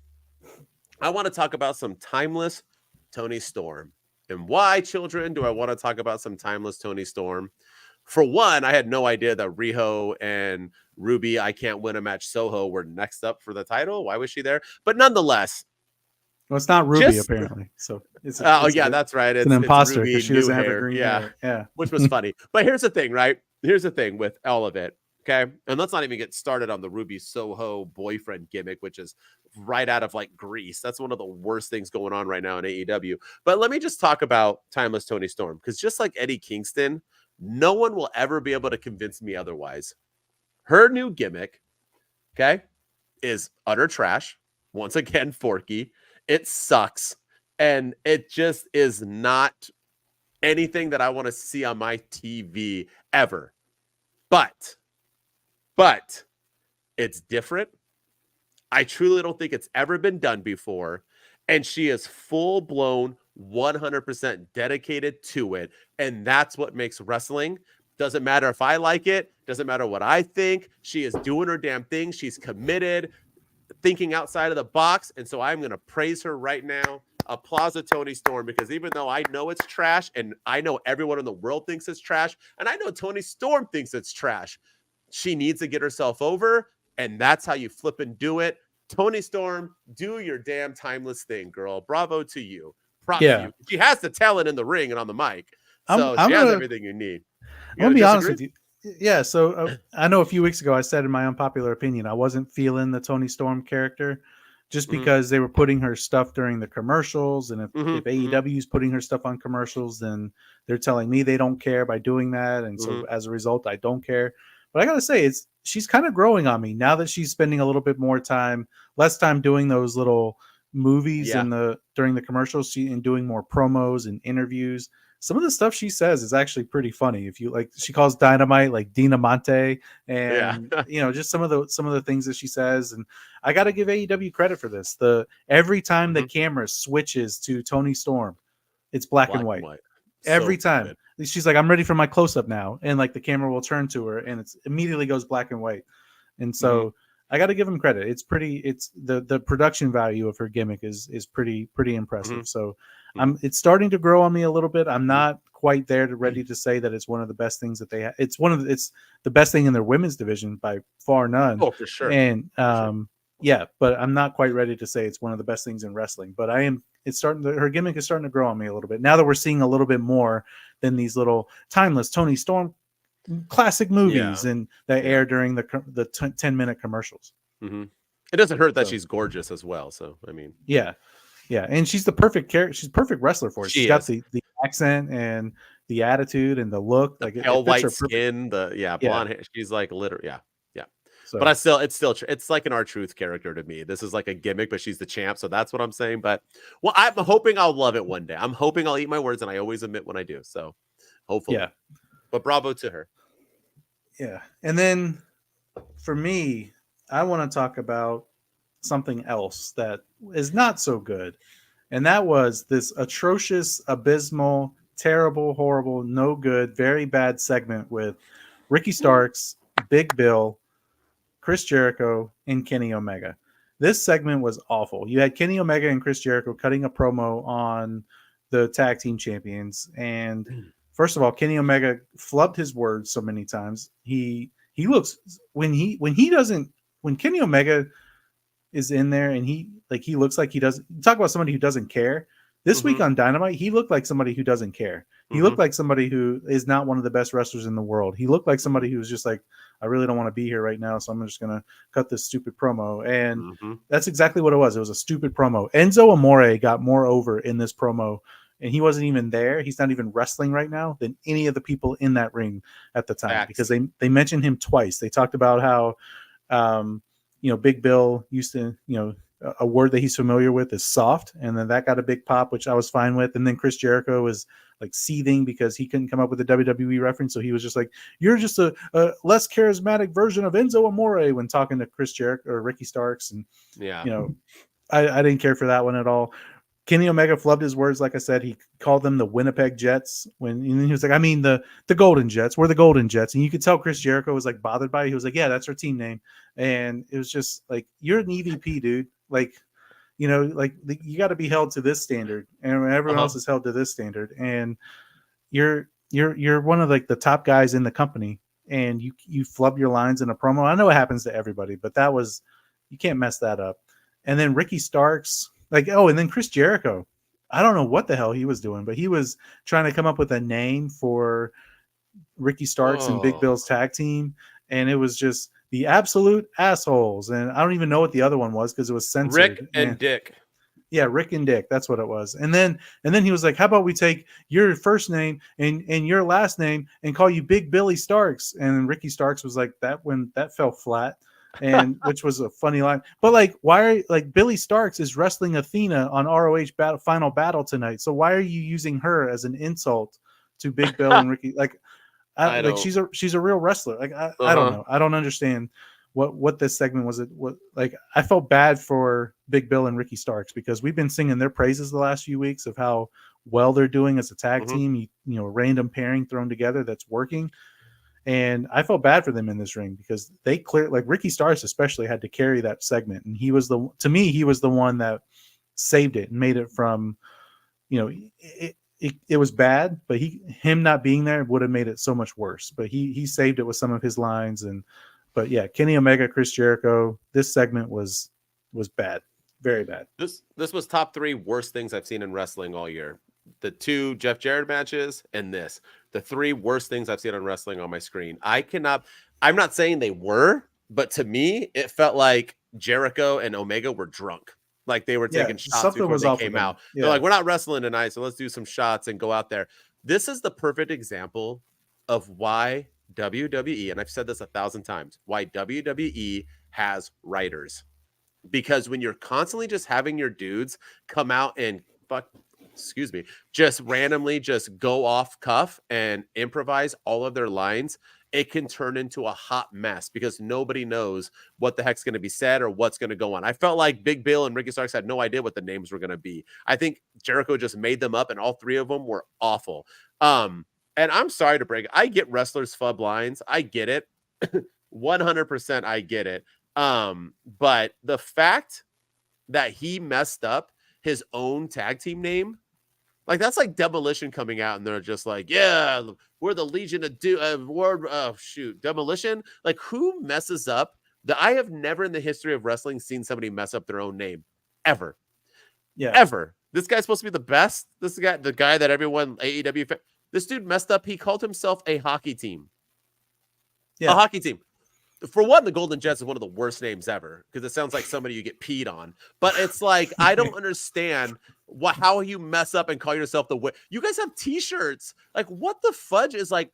I want to talk about some timeless Toni Storm. And why, children, do I want to talk about some timeless Toni Storm? For one, I had no idea that Riho and Ruby I Can't Win a Match Soho were next up for the title. Why was she there? But nonetheless, well, it's not Ruby apparently. So that's right. It's an imposter because she doesn't have hair. a green hair. Yeah, which was funny. But here's the thing, right? Here's the thing with all of it. Okay. And let's not even get started on the Ruby Soho boyfriend gimmick, which is right out of like Greece. That's one of the worst things going on right now in AEW. But let me just talk about timeless Toni Storm, because just like Eddie Kingston, no one will ever be able to convince me otherwise. Her new gimmick, okay, is utter trash. Once again, Forky. It sucks. And it just is not anything that I want to see on my TV ever. But it's different. I truly don't think it's ever been done before. And she is full blown 100% dedicated to it. And that's what makes wrestling. Doesn't matter if I like it, doesn't matter what I think. She is doing her damn thing. She's committed, thinking outside of the box. And so I'm going to praise her right now. Applause to Toni Storm, because even though I know it's trash and I know everyone in the world thinks it's trash, and I know Toni Storm thinks it's trash, she needs to get herself over. And that's how you flip and do it. Toni Storm, do your damn timeless thing, girl. Bravo to you. Props to you. She has the talent in the ring and on the mic. So she has everything you need. I'm going to be honest with you. Yeah, so I know a few weeks ago I said in my unpopular opinion, I wasn't feeling the Toni Storm character just because they were putting her stuff during the commercials. And if AEW is putting her stuff on commercials, then they're telling me they don't care by doing that. And so as a result, I don't care. But I got to say, she's kind of growing on me now that she's spending a little bit more time, less time doing those little movies during the commercials, and doing more promos and interviews. Some of the stuff she says is actually pretty funny. If you like, she calls Dynamite like Dinamante, and just some of the things that she says. And I got to give AEW credit for this. Every time the camera switches to Toni Storm, it's black and white. Every time. Good. She's like, I'm ready for my close up now, and like the camera will turn to her, and it immediately goes black and white. And so I got to give him credit. It's pretty. It's the production value of her gimmick is pretty impressive. So it's starting to grow on me a little bit. I'm not quite ready to say that it's one of the best things that they have. It's the best thing in their women's division by far, none. Oh, for sure. And but I'm not quite ready to say it's one of the best things in wrestling. But I am. It's her gimmick is starting to grow on me a little bit now that we're seeing a little bit more than these little timeless Toni Storm classic movies and that air during the 10-minute commercials. It doesn't hurt that she's gorgeous as well. So I mean, and she's the perfect character. She's a perfect wrestler for it. She's got the accent and the attitude and the look, like pale white skin, blonde hair. She's like literally, So, but it's like an R-Truth character to me. This is like a gimmick, but she's the champ, so that's what I'm saying. But I'm hoping I'll love it one day. I'm hoping I'll eat my words, and I always admit when I do. So hopefully, But bravo to her. Yeah, and then for me, I want to talk about something else that is not so good, and that was this atrocious, abysmal, terrible, horrible, no good, very bad segment with Ricky Starks, Big Bill, Chris Jericho, and Kenny Omega. This segment was awful. You had Kenny Omega and Chris Jericho cutting a promo on the tag team champions. And first of all, Kenny Omega flubbed his words so many times. He looks when Kenny Omega is in there and he looks like he doesn't talk about somebody who doesn't care. This week on Dynamite, he looked like somebody who doesn't care. He looked like somebody who is not one of the best wrestlers in the world. He looked like somebody who was just like, I really don't want to be here right now, so I'm just going to cut this stupid promo. And that's exactly what it was. It was a stupid promo. Enzo Amore got more over in this promo, and he wasn't even there. He's not even wrestling right now than any of the people in that ring at the time because they mentioned him twice. They talked about how, Big Bill used to, a word that he's familiar with is soft, and then that got a big pop, which I was fine with. And then Chris Jericho was like seething because he couldn't come up with a WWE reference, so he was just like, "You're just a less charismatic version of Enzo Amore" when talking to Chris Jericho or Ricky Starks, and I didn't care for that one at all. Kenny Omega flubbed his words, like I said. He called them the Winnipeg Jets and he was like, I mean the Golden Jets. We're the Golden Jets. And you could tell Chris Jericho was like bothered by it. He was like, yeah, that's our team name. And it was just like, you're an EVP, dude. Like, you got to be held to this standard, and everyone else is held to this standard. And you're one of like the top guys in the company, and you flub your lines in a promo. I know it happens to everybody, but you can't mess that up. And then Ricky Starks. And then Chris Jericho. I don't know what the hell he was doing, but he was trying to come up with a name for Ricky Starks and Big Bill's tag team. And it was just the absolute assholes. And I don't even know what the other one was because it was censored. Rick and Dick. Yeah, Rick and Dick. That's what it was. And then he was like, how about we take your first name and your last name and call you Big Billy Starks? And Ricky Starks was like, that fell flat. And which was a funny line, but Billy Starks is wrestling Athena on ROH Final Battle tonight, so why are you using her as an insult to Big Bill and Ricky? She's a real wrestler. I don't know. I don't understand what this segment was. It was like I felt bad for Big Bill and Ricky Starks because we've been singing their praises the last few weeks of how well they're doing as a tag team. You know, random pairing thrown together that's working. And I felt bad for them in this ring because they like Ricky Starks especially had to carry that segment. And he was to me, he was the one that saved it and made it from, you know, it was bad, but him not being there would have made it so much worse. But he saved it with some of his lines. But yeah, Kenny Omega, Chris Jericho, this segment was bad. Very bad. This was top 3 worst things I've seen in wrestling all year. The 2 Jeff Jarrett matches and this. The 3 worst things I've seen on wrestling on my screen. I'm not saying they were, but to me, it felt like Jericho and Omega were drunk. Like they were taking shots before they came out. Yeah. They're like, we're not wrestling tonight, so let's do some shots and go out there. This is the perfect example of why WWE, and I've said this 1,000 times, why WWE has writers. Because when you're constantly just having your dudes come out and just randomly just go off cuff and improvise all of their lines, it can turn into a hot mess because nobody knows what the heck's going to be said or what's going to go on. I felt like Big Bill and Ricky Starks had no idea what the names were going to be. I think Jericho just made them up and all 3 of them were awful. And I'm sorry to break it. I get wrestlers fub lines. I get it. 100% I get it. But the fact that he messed up his own tag team name, like that's like Demolition coming out and they're just like, yeah, we're the Legion of Demolition. Like who messes up that? I have never in the history of wrestling seen somebody mess up their own name ever. Yeah. Ever. This guy's supposed to be the best. This guy, the guy that everyone AEW, this dude messed up. He called himself a hockey team. Yeah. A hockey team. For one, the Golden Jets is one of the worst names ever because it sounds like somebody you get peed on. But it's like, I don't understand how you mess up and call yourself the you guys have t-shirts. Like, what the fudge is like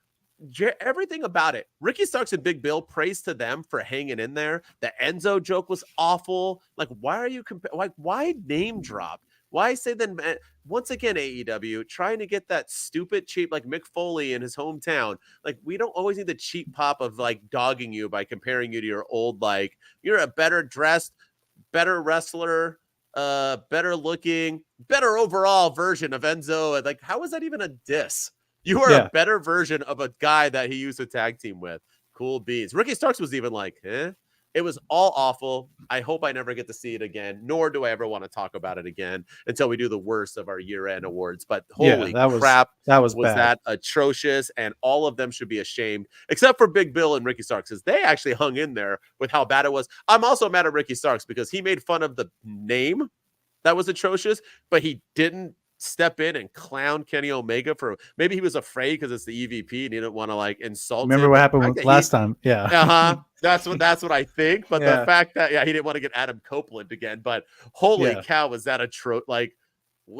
everything about it. Ricky Starks and Big Bill, praise to them for hanging in there. The Enzo joke was awful. Like, why are you why name drop? Why say then once again, AEW trying to get that stupid cheap like Mick Foley in his hometown. Like we don't always need the cheap pop of like dogging you by comparing you to your old, like you're a better dressed, better wrestler, better looking, better overall version of Enzo. And like, how is that even a diss? You are a better version of a guy that he used to tag team with. Cool beans. Ricky Starks was even like, eh? It was all awful. I hope I never get to see it again, nor do I ever want to talk about it again until we do the worst of our year-end awards. But holy crap, that was that atrocious, and all of them should be ashamed, except for Big Bill and Ricky Starks, because they actually hung in there with how bad it was. I'm also mad at Ricky Starks because he made fun of the name that was atrocious, but he didn't step in and clown Kenny Omega for maybe he was afraid because it's the EVP and he didn't want to like insult. Remember what happened last time? Yeah. That's what I think. But the fact that he didn't want to get Adam Copeland again. But holy cow, was that like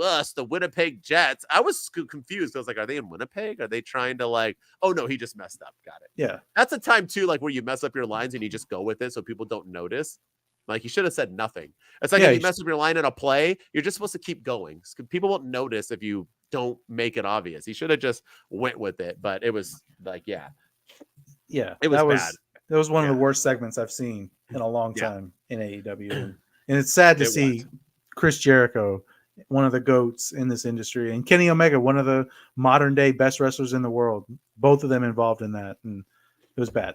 us, the Winnipeg Jets? I was confused. I was like, are they in Winnipeg? Are they trying to like? Oh no, he just messed up. Got it. Yeah. That's a time too, like where you mess up your lines and you just go with it so people don't notice. Like, you should have said nothing. It's like if you mess up your line in a play, you're just supposed to keep going. People won't notice if you don't make it obvious. He should have just went with it. But it was like, it was bad. That was one of the worst segments I've seen in a long time in AEW. And it's sad to see Chris Jericho, one of the GOATs in this industry, and Kenny Omega, one of the modern day best wrestlers in the world, both of them involved in that. And it was bad.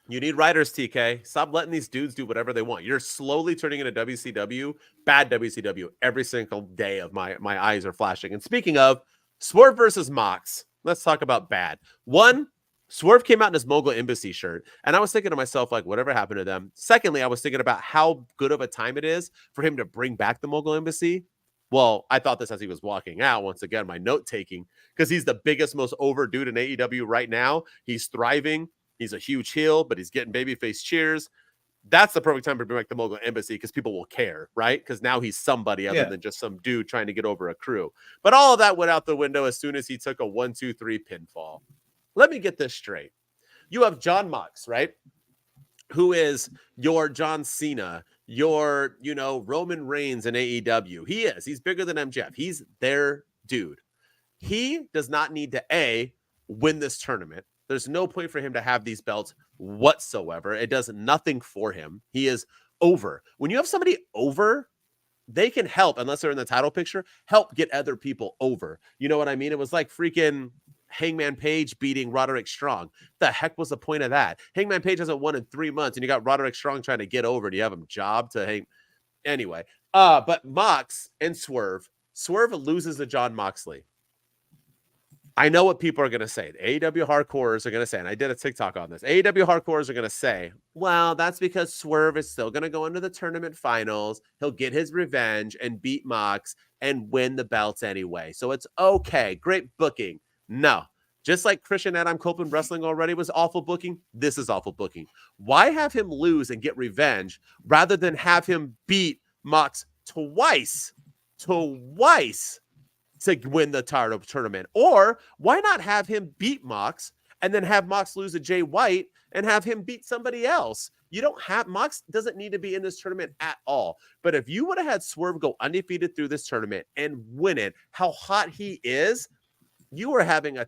You need writers, TK. Stop letting these dudes do whatever they want. You're slowly turning into WCW, bad WCW. Every single day of my eyes are flashing. And speaking of Swerve versus Mox, let's talk about bad. One, Swerve came out in his Mogul Embassy shirt, and I was thinking to myself, like, whatever happened to them? Secondly, I was thinking about how good of a time it is for him to bring back the Mogul Embassy. Well, I thought this as he was walking out. Once again, my note taking, because he's the biggest, most over dude in AEW right now. He's thriving. He's a huge heel, but he's getting babyface cheers. That's the perfect time to bring back the Mogul Embassy because people will care, right? Because now he's somebody other than just some dude trying to get over a crew. But all of that went out the window as soon as he took a 1-2-3 pinfall. Let me get this straight. You have Jon Mox, right? Who is your John Cena, your, Roman Reigns in AEW. He is. He's bigger than MJF. He's their dude. He does not need to, win this tournament. There's no point for him to have these belts whatsoever. It does nothing for him. He is over. When you have somebody over, they can help, unless they're in the title picture, help get other people over. You know what I mean? It was like freaking Hangman Page beating Roderick Strong. The heck was the point of that? Hangman Page hasn't won in 3 months, and you got Roderick Strong trying to get over. Do you have him job to hang? Anyway, but Mox and Swerve loses to Jon Moxley. I know what people are going to say. The AEW hardcores are going to say, and I did a TikTok on this. AEW hardcores are going to say, well, that's because Swerve is still going to go into the tournament finals. He'll get his revenge and beat Mox and win the belts anyway. So it's okay. Great booking. No. Just like Christian Adam Copeland wrestling already was awful booking, this is awful booking. Why have him lose and get revenge rather than have him beat Mox twice to win the title tournament? Or why not have him beat Mox and then have Mox lose to Jay White and have him beat somebody else? You don't have, Mox doesn't need to be in this tournament at all. But if you would have had Swerve go undefeated through this tournament and win it, how hot he is, you are having a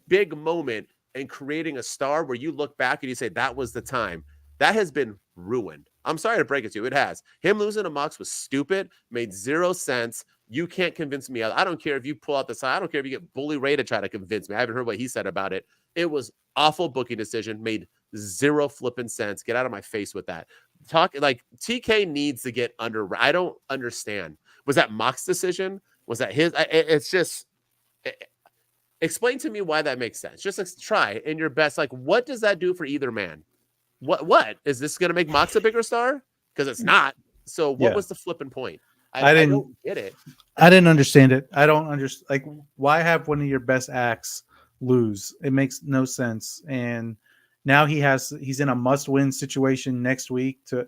big moment and creating a star where you look back and you say, that was the time. That has been ruined. I'm sorry to break it to you. It has. Him losing to Mox was stupid, made zero sense. You can't convince me. I don't care if you pull out the side. I don't care if you get Bully Ray to try to convince me. I haven't heard what he said about it. It was awful booking decision, made zero flipping sense. Get out of my face with that. Talk like TK needs to get under. I don't understand. Was that Mox's decision? Was that his? It's just. Explain to me why that makes sense. Just try in your best. Like, what does that do for either man? What is this going to make Mox a bigger star? Because it's not. So what was the flipping point? I don't get it. I didn't understand it. I don't understand. Like, why have one of your best acts lose? It makes no sense. And now he's in a must-win situation next week to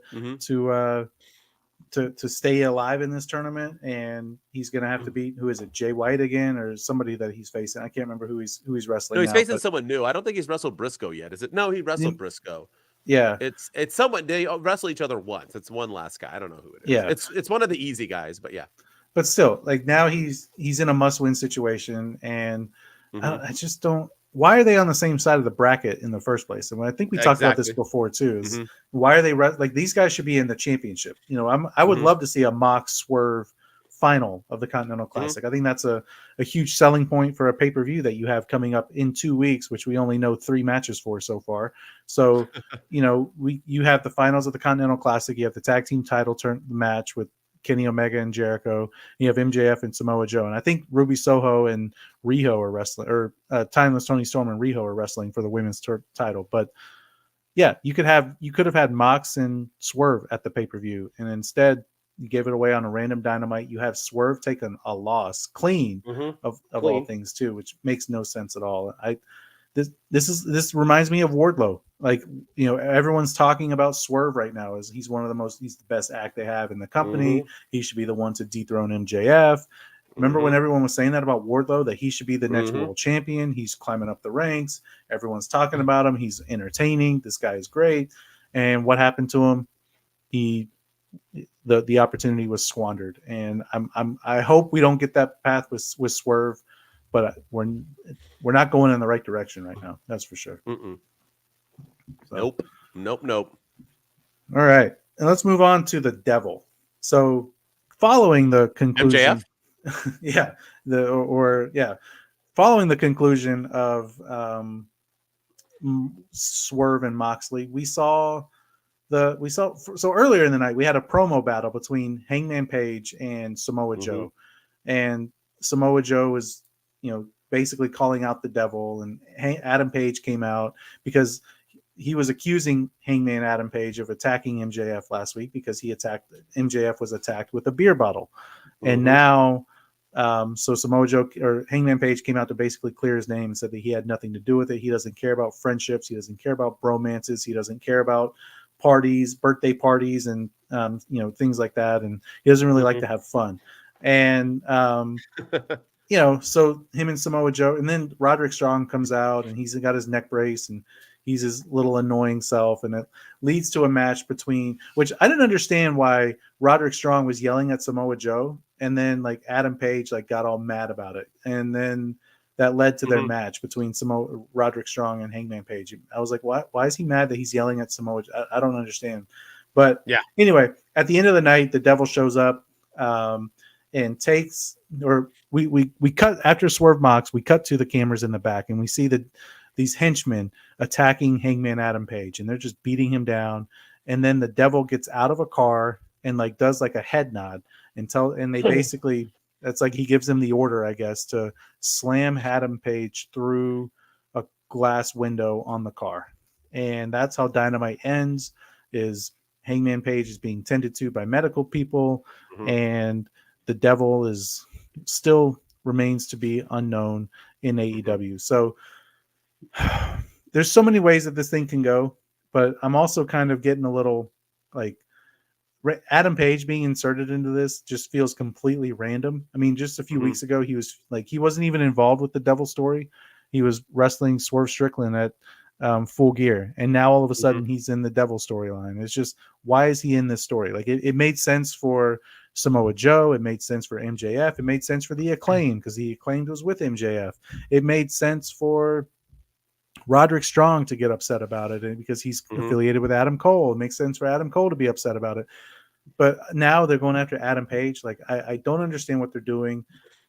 stay alive in this tournament, and he's going to have to beat, who is it, Jay White again, or somebody that he's facing? I can't remember who he's wrestling. No, he's now, facing someone new. I don't think he's wrestled Briscoe yet. Is it? No, he wrestled Briscoe. Yeah, it's someone. They wrestle each other once. It's one last guy. I don't know who it is. Yeah, it's one of the easy guys, but yeah. But still, like, now he's in a must-win situation, and I just don't. Why are they on the same side of the bracket in the first place? And I think we talked about this before too. Is why are they like, these guys should be in the championship? You know, I would love to see a Mox Swerve final of the Continental Classic. I think that's a huge selling point for a pay-per-view that you have coming up in 2 weeks, which we only know 3 matches for so far. So, you know, you have the finals of the Continental Classic. You have the tag team title match with Kenny Omega and Jericho. You have MJF and Samoa Joe, and I think Ruby Soho and Riho are wrestling, or Timeless Tony Storm and Riho are wrestling for the women's title. But yeah, you could have had Mox and Swerve at the pay-per-view, and instead you gave it away on a random Dynamite. You have Swerve taking a loss clean of all things too, which makes no sense at all. This reminds me of Wardlow. Like, you know, everyone's talking about Swerve right now as he's the best act they have in the company. He should be the one to dethrone MJF. Remember when everyone was saying that about Wardlow, that he should be the next world champion? He's climbing up the ranks. Everyone's talking about him. He's entertaining. This guy is great. And what happened to him? The opportunity was squandered. And I hope we don't get that path with Swerve, but we're not going in the right direction right now. That's for sure. So. Nope. All right, and let's move on to the Devil. So, following the conclusion, MJF? Following the conclusion of Swerve and Moxley, we saw earlier in the night we had a promo battle between Hangman Page and Samoa Joe, and Samoa Joe was, you know, basically calling out the Devil, and Adam Page came out because he was accusing Hangman Adam Page of attacking MJF last week because MJF was attacked with a beer bottle. And now, so Samoa Joe or Hangman Page came out to basically clear his name and said that he had nothing to do with it. He doesn't care about friendships. He doesn't care about bromances. He doesn't care about parties, birthday parties, and, you know, things like that. And he doesn't really like to have fun. And, you know, so him and Samoa Joe, and then Roderick Strong comes out and he's got his neck brace and he's his little annoying self, and it leads to a match between, which I didn't understand why Roderick Strong was yelling at Samoa Joe, and then like Adam Page like got all mad about it, and then that led to their match between Roderick Strong and Hangman Page. I was like, why is he mad that he's yelling at Samoa? I don't understand. But yeah, anyway, at the end of the night, the Devil shows up and takes, or we cut after Swerve Mox, we cut to the cameras in the back, and we see that these henchmen attacking Hangman Adam Page, and they're just beating him down. And then the Devil gets out of a car and like does like a head nod and they basically, that's like he gives them the order, I guess, to slam Adam Page through a glass window on the car. And that's how Dynamite ends, is Hangman Page is being tended to by medical people, and the Devil is still remains to be unknown in AEW. So there's so many ways that this thing can go, but I'm also kind of getting a little like Adam Page being inserted into this just feels completely random. I mean, just a few weeks ago, he was like, he wasn't even involved with the Devil story. He was wrestling Swerve Strickland at Full Gear. And now all of a sudden he's in the Devil storyline. It's just, why is he in this story? Like it made sense for Samoa Joe. It made sense for MJF. It made sense for the Acclaim because the Acclaimed was with MJF. It made sense for Roderick Strong to get upset about it, and because he's affiliated with Adam Cole. It makes sense for Adam Cole to be upset about it. But now they're going after Adam Page. Like, I don't understand what they're doing,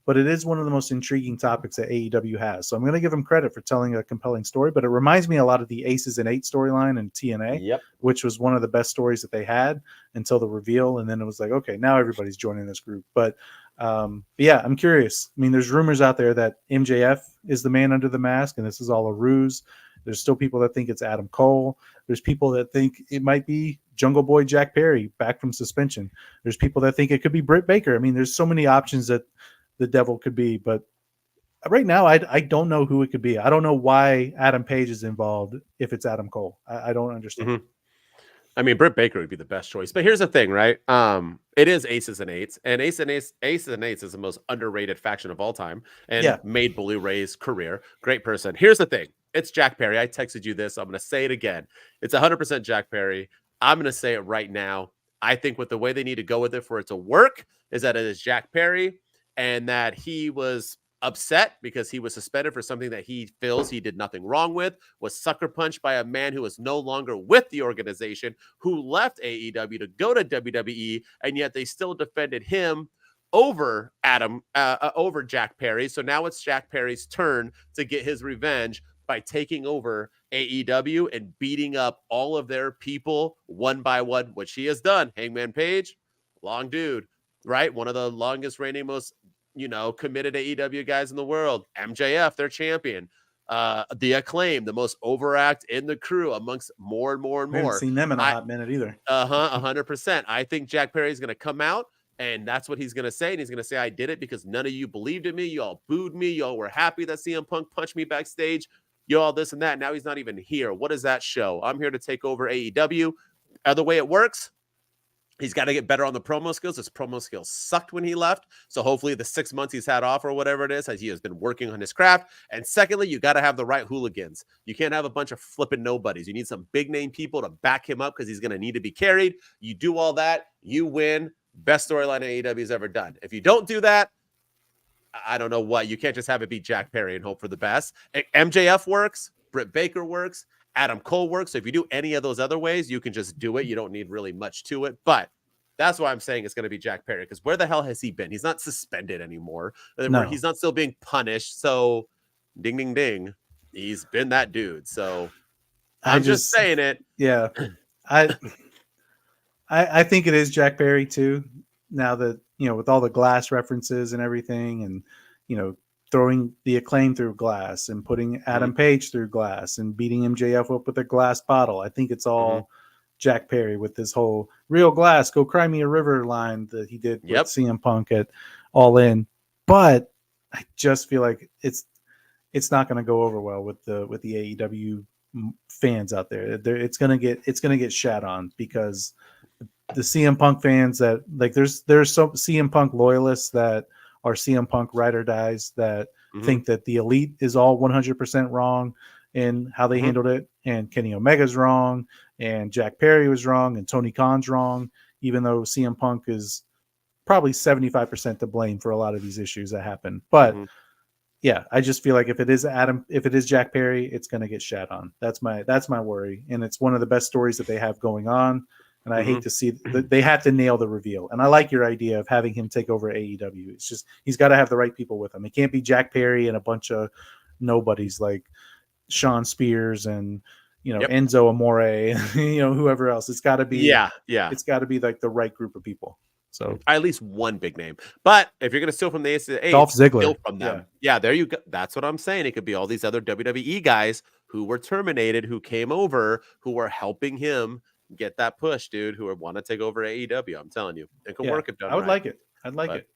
but it is one of the most intriguing topics that AEW has. So I'm going to give them credit for telling a compelling story, but it reminds me a lot of the Aces and 8 storyline in TNA, which was one of the best stories that they had until the reveal. And then it was like, okay, now everybody's joining this group. But yeah, I'm curious. I mean, there's rumors out there that MJF is the man under the mask, and this is all a ruse. There's still people that think it's Adam Cole. There's people that think it might be Jungle Boy Jack Perry back from suspension. There's people that think it could be Britt Baker. I mean, there's so many options that the Devil could be, but right now I don't know who it could be. I don't know why Adam Page is involved if it's Adam Cole. I don't understand. I mean, Britt Baker would be the best choice. But here's the thing, right? It is Aces and Eights, and Aces and Eights is the most underrated faction of all time, and made Bully Ray's career. Great person. Here's the thing. It's Jack Perry. I texted you this. I'm going to say it again. It's 100% Jack Perry. I'm going to say it right now. I think with the way they need to go with it for it to work is that it is Jack Perry, and that he was upset because he was suspended for something that he feels he did nothing wrong with, was sucker punched by a man who is no longer with the organization, who left AEW to go to WWE, and yet they still defended him over over Jack Perry. So now it's Jack Perry's turn to get his revenge by taking over AEW and beating up all of their people one by one, which he has done. Hangman Page, long dude, right? One of the longest reigning, most, committed AEW guys in the world. MJF, their champion. The Acclaim, the most overact in the crew amongst more and more and more. I haven't seen them in a hot minute either. 100%. I think Jack Perry is going to come out, and that's what he's going to say. And he's going to say, I did it because none of you believed in me. You all booed me. You all were happy that CM Punk punched me backstage. You all this and that. Now he's not even here. What does that show? I'm here to take over AEW. The way it works, he's got to get better on the promo skills. His promo skills sucked when he left. So hopefully the 6 months he's had off or whatever it is, as he has been working on his craft. And secondly, you got to have the right hooligans. You can't have a bunch of flipping nobodies. You need some big name people to back him up because he's going to need to be carried. You do all that, you win. Best storyline AEW has ever done. If you don't do that, I don't know what. You can't just have it be Jack Perry and hope for the best. MJF works. Britt Baker works. Adam Cole works. So if you do any of those other ways, you can just do it. You don't need really much to it. But that's why I'm saying it's going to be Jack Perry, because where the hell has he been? He's not suspended anymore. No. He's not still being punished. So ding, ding, ding. He's been that dude. So I'm just saying it. Yeah. I think it is Jack Perry too. Now that, with all the glass references and everything, and, throwing the Acclaim through glass and putting Adam Page through glass and beating MJF up with a glass bottle. I think it's all Jack Perry with this whole real glass, go cry me a river line that he did with CM Punk at All In. But I just feel like it's not going to go over well with the AEW fans out there. It's going to get shat on, because the CM Punk fans that, like, there's some CM Punk loyalists that are CM Punk ride or dies that think that the Elite is all 100% wrong in how they handled it, and Kenny Omega's wrong, and Jack Perry was wrong, and Tony Khan's wrong, even though CM Punk is probably 75% to blame for a lot of these issues that happen. But yeah, I just feel like if it is Jack Perry, it's going to get shat on. That's my worry, and it's one of the best stories that they have going on. And I hate to see that they have to nail the reveal. And I like your idea of having him take over AEW. It's just he's got to have the right people with him. It can't be Jack Perry and a bunch of nobodies like Sean Spears and Enzo Amore, and, whoever else. It's got to be It's got to be like the right group of people. So at least one big name. But if you're going to steal from the Ace of Dolph Ziggler, steal from them. Yeah, there you go. That's what I'm saying. It could be all these other WWE guys who were terminated, who came over, who were helping him get that push, dude, who want to take over AEW. I'm telling you, it can work if done. I would like it. I'd like it.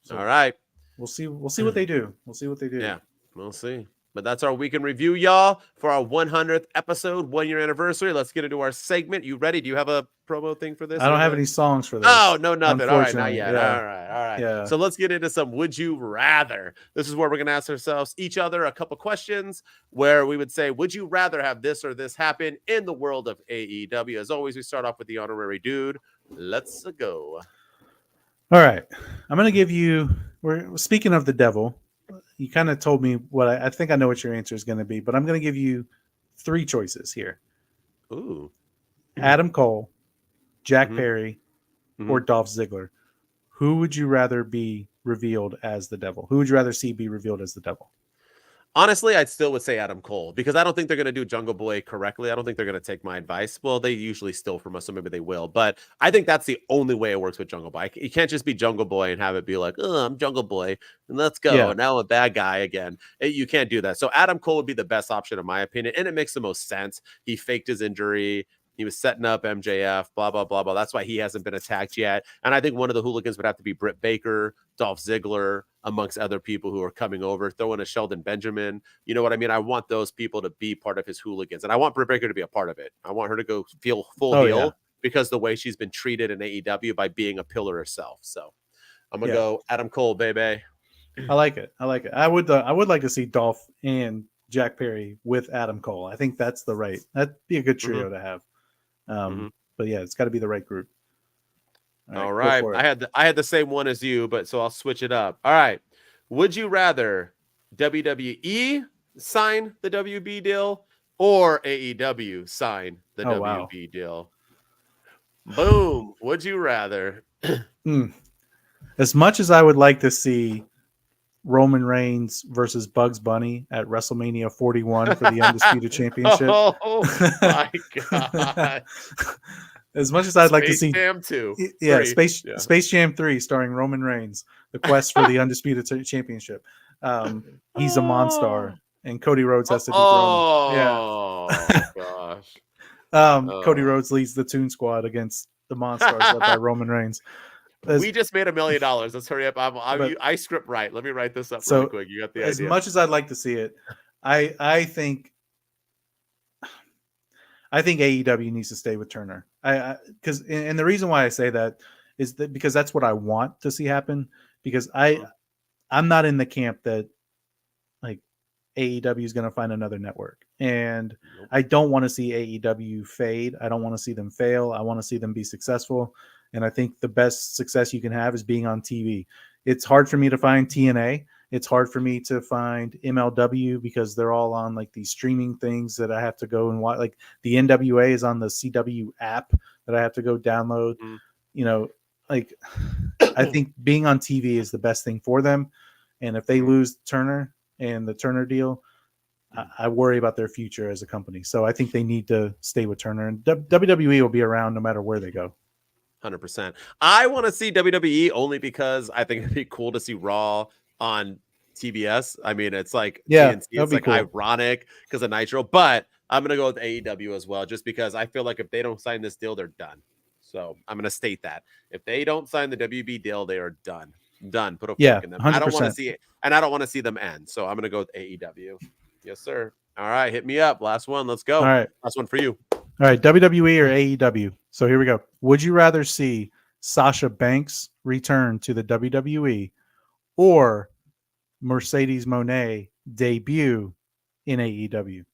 So, all right, we'll see what they do. Yeah, we'll see. But that's our weekend review, y'all, for our 100th episode, 1 year anniversary. Let's get into our segment. You ready? Do you have a promo thing for this? I don't have any songs for this. Oh, no, nothing. All right, not yet. Yeah. All right. Yeah. So let's get into some Would You Rather. This is where we're going to ask ourselves, each other, a couple questions where we would say, would you rather have this or this happen in the world of AEW? As always, we start off with the honorary dude. Let's go. All right. I'm going to give you, we're speaking of the devil. You kind of told me what I think I know what your answer is going to be, but I'm going to give you 3 choices here. Ooh. Adam Cole, Jack Perry, or Dolph Ziggler. Who would you rather be revealed as the devil? Who would you rather see be revealed as the devil? Honestly, I still would say Adam Cole because I don't think they're going to do Jungle Boy correctly. I don't think they're going to take my advice. Well, they usually steal from us, so maybe they will. But I think that's the only way it works with Jungle Boy. You can't just be Jungle Boy and have it be like, oh, I'm Jungle Boy, and let's go. Yeah. And now I'm a bad guy again. You can't do that. So Adam Cole would be the best option, in my opinion, and it makes the most sense. He faked his injury. He was setting up MJF, blah, blah, blah, blah. That's why he hasn't been attacked yet. And I think one of the hooligans would have to be Britt Baker, Dolph Ziggler, amongst other people who are coming over, throw in a Sheldon Benjamin. You know what I mean? I want those people to be part of his hooligans. And I want Britt Baker to be a part of it. I want her to go feel full heel because the way she's been treated in AEW by being a pillar herself. So I'm going to go Adam Cole, baby. I like it. I would like to see Dolph and Jack Perry with Adam Cole. I think that'd be a good trio to have. But yeah, it's got to be the right group. All right. I had the same one as you, but so I'll switch it up. All right. Would you rather WWE sign the WB deal or AEW sign the WB deal? Boom. Would you rather? As much as I would like to see Roman Reigns versus Bugs Bunny at WrestleMania 41 for the Undisputed Championship. Oh my God. As much as I'd like to see Jam 2. Yeah, Space Jam 3 starring Roman Reigns, the quest for the Undisputed Championship. He's a monster, and Cody Rhodes has to dethrone him. Oh gosh. Cody Rhodes leads the Toon Squad against the Monstars led by Roman Reigns. We just made $1 million. Let's hurry up. I script right. Let me write this up really quick. You got the idea. As much as I'd like to see it, I think AEW needs to stay with Turner. Because the reason why I say that is that because that's what I want to see happen. Because I'm not in the camp that like AEW is going to find another network, and I don't want to see AEW fade. I don't want to see them fail. I want to see them be successful. And I think the best success you can have is being on TV. It's hard for me to find TNA. It's hard for me to find MLW because they're all on like these streaming things that I have to go and watch. Like the NWA is on the CW app that I have to go download. Like I think being on TV is the best thing for them. And if they lose Turner and the Turner deal, I worry about their future as a company. So I think they need to stay with Turner, and WWE will be around no matter where they go. 100%. I want to see WWE only because I think it'd be cool to see Raw on TBS. I mean, it's like TNT. It's like cool. Ironic because of Nitro, but I'm going to go with AEW as well, just because I feel like if they don't sign this deal, they're done. So I'm going to state that if they don't sign the WB deal, they are done. Put a fork in them. 100%. I don't want to see it, and I don't want to see them end. So I'm going to go with AEW. Yes, sir. All right, hit me up. Last one. Let's go. All right, last one for you. All right, WWE or AEW. So here we go. Would you rather see Sasha Banks return to the WWE or Mercedes Moné debut in AEW?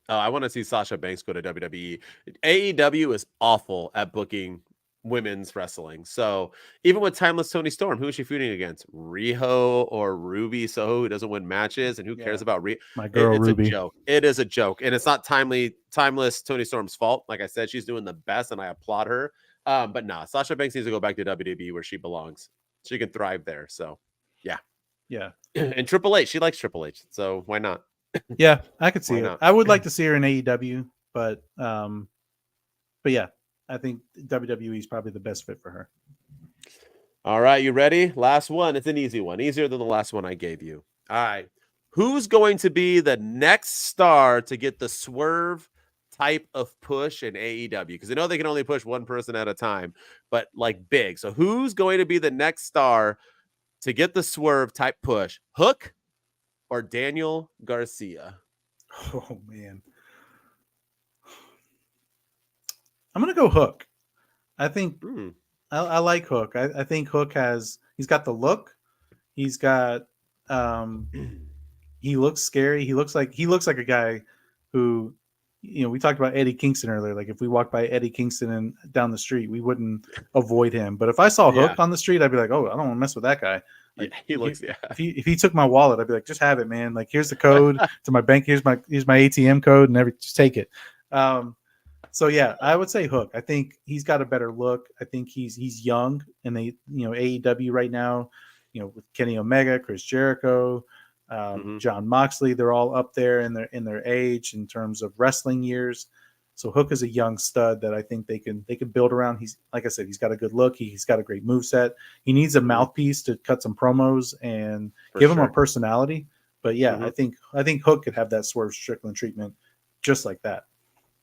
Oh, I want to see Sasha Banks go to WWE. AEW is awful at booking women's wrestling. So even with Timeless Tony Storm, who is she feuding against? Riho or Ruby Soho, who doesn't win matches, and who cares about my girl it's Ruby? a joke. It is a joke, and it's not Timeless Tony Storm's fault. Like I said, she's doing the best, and I applaud her. But nah, Sasha Banks needs to go back to WWE where she belongs. She can thrive there. So yeah. And Triple H, she likes Triple H, so why not? Yeah, I could see Why it. not? I would like to see her in AEW, but yeah, I think WWE is probably the best fit for her. All right, you ready? Last one. It's an easy one, easier than the last one I gave you. All right, who's going to be the next star to get the Swerve type of push in AEW? Because I know they can only push one person at a time, but like big. So who's going to be the next star to get the Swerve type push? Hook or Daniel Garcia? Oh man, I'm gonna go Hook. I think I like Hook. I think Hook he's got the look. He's got he looks scary. He looks like a guy who, we talked about Eddie Kingston earlier. Like if we walked by Eddie Kingston and down the street, we wouldn't avoid him. But if I saw Hook on the street, I'd be like, oh, I don't want to mess with that guy. Like, he looks. If he took my wallet, I'd be like, just have it, man. Like here's the code to my bank. Here's my ATM code and just take it. So yeah, I would say Hook. I think he's got a better look. I think he's young, and they, AEW right now, with Kenny Omega, Chris Jericho, Jon Moxley, they're all up there in their age in terms of wrestling years. So Hook is a young stud that I think they can build around. He's, like I said, he's got a good look. He's got a great moveset. He needs a mouthpiece to cut some promos and give him a personality. But yeah, I think Hook could have that Swerve Strickland treatment just like that.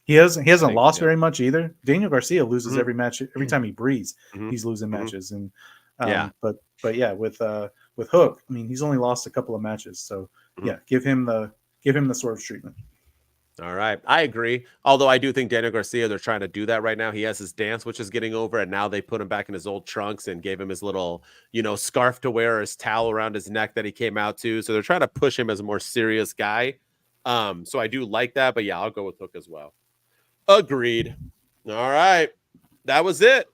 He hasn't lost very much either. Daniel Garcia loses every match, every time he breathes. He's losing matches, and but yeah, with Hook, I mean, he's only lost a couple of matches. So yeah, give him the Swerve treatment. All right. I agree. Although I do think Daniel Garcia, they're trying to do that right now. He has his dance, which is getting over, and now they put him back in his old trunks and gave him his little, scarf to wear, or his towel around his neck that he came out to. So they're trying to push him as a more serious guy. So I do like that, but yeah, I'll go with Hook as well. Agreed. All right. That was it.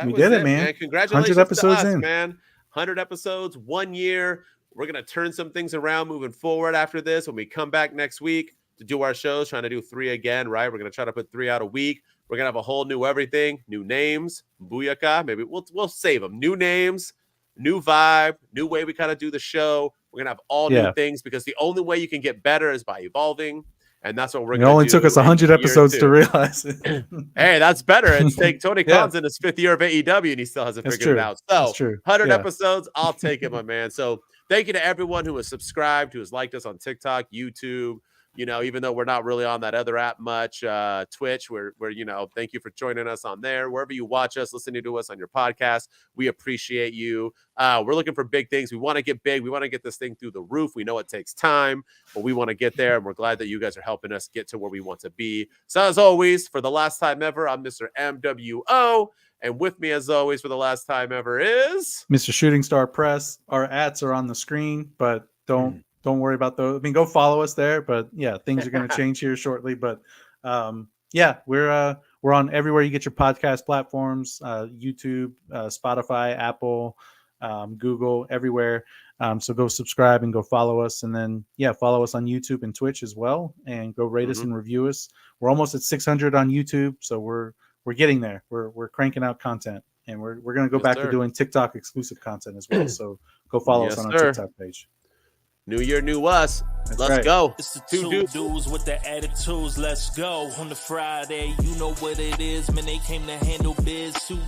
We did it, man. Congratulations 100 episodes to us, in. man. 100 episodes, 1 year. We're going to turn some things around moving forward after this. When we come back next week to do our shows, trying to do 3 again, right? We're going to try to put 3 out a week. We're going to have a whole new everything, new names, booyaka. Maybe we'll save them. New names, new vibe, new way we kind of do the show. We're going to have all new things, because the only way you can get better is by evolving. And that's what we're going to do. It only took us 100 episodes to realize it. Hey, that's better. It's Tony Khan's in his 5th year of AEW, and he still hasn't figured it out. So 100 episodes, I'll take it, my man. So thank you to everyone who has subscribed, who has liked us on TikTok, YouTube, even though we're not really on that other app much, Twitch, where thank you for joining us on there. Wherever you watch us, listening to us on your podcast, we appreciate you. We're looking for big things. We want to get big. We want to get this thing through the roof. We know it takes time, but we want to get there, and we're glad that you guys are helping us get to where we want to be. So as always, for the last time ever, I'm Mr. MWO, and with me as always for the last time ever is Mr. Shooting Star Press. Our ads are on the screen, but don't worry about those. I mean, go follow us there. But yeah, things are going to change here shortly. But yeah, we're on everywhere you get your podcast platforms: YouTube, Spotify, Apple, Google, everywhere. So go subscribe and go follow us, and then follow us on YouTube and Twitch as well, and go rate us and review us. We're almost at 600 on YouTube, so we're getting there. We're cranking out content, and we're going to go back to doing TikTok exclusive content as well. So go follow us on our TikTok page. New year, new us. Let's go. It's the two dudes with the attitudes. Let's go. On the Friday, you know what it is. Man, they came to handle biz.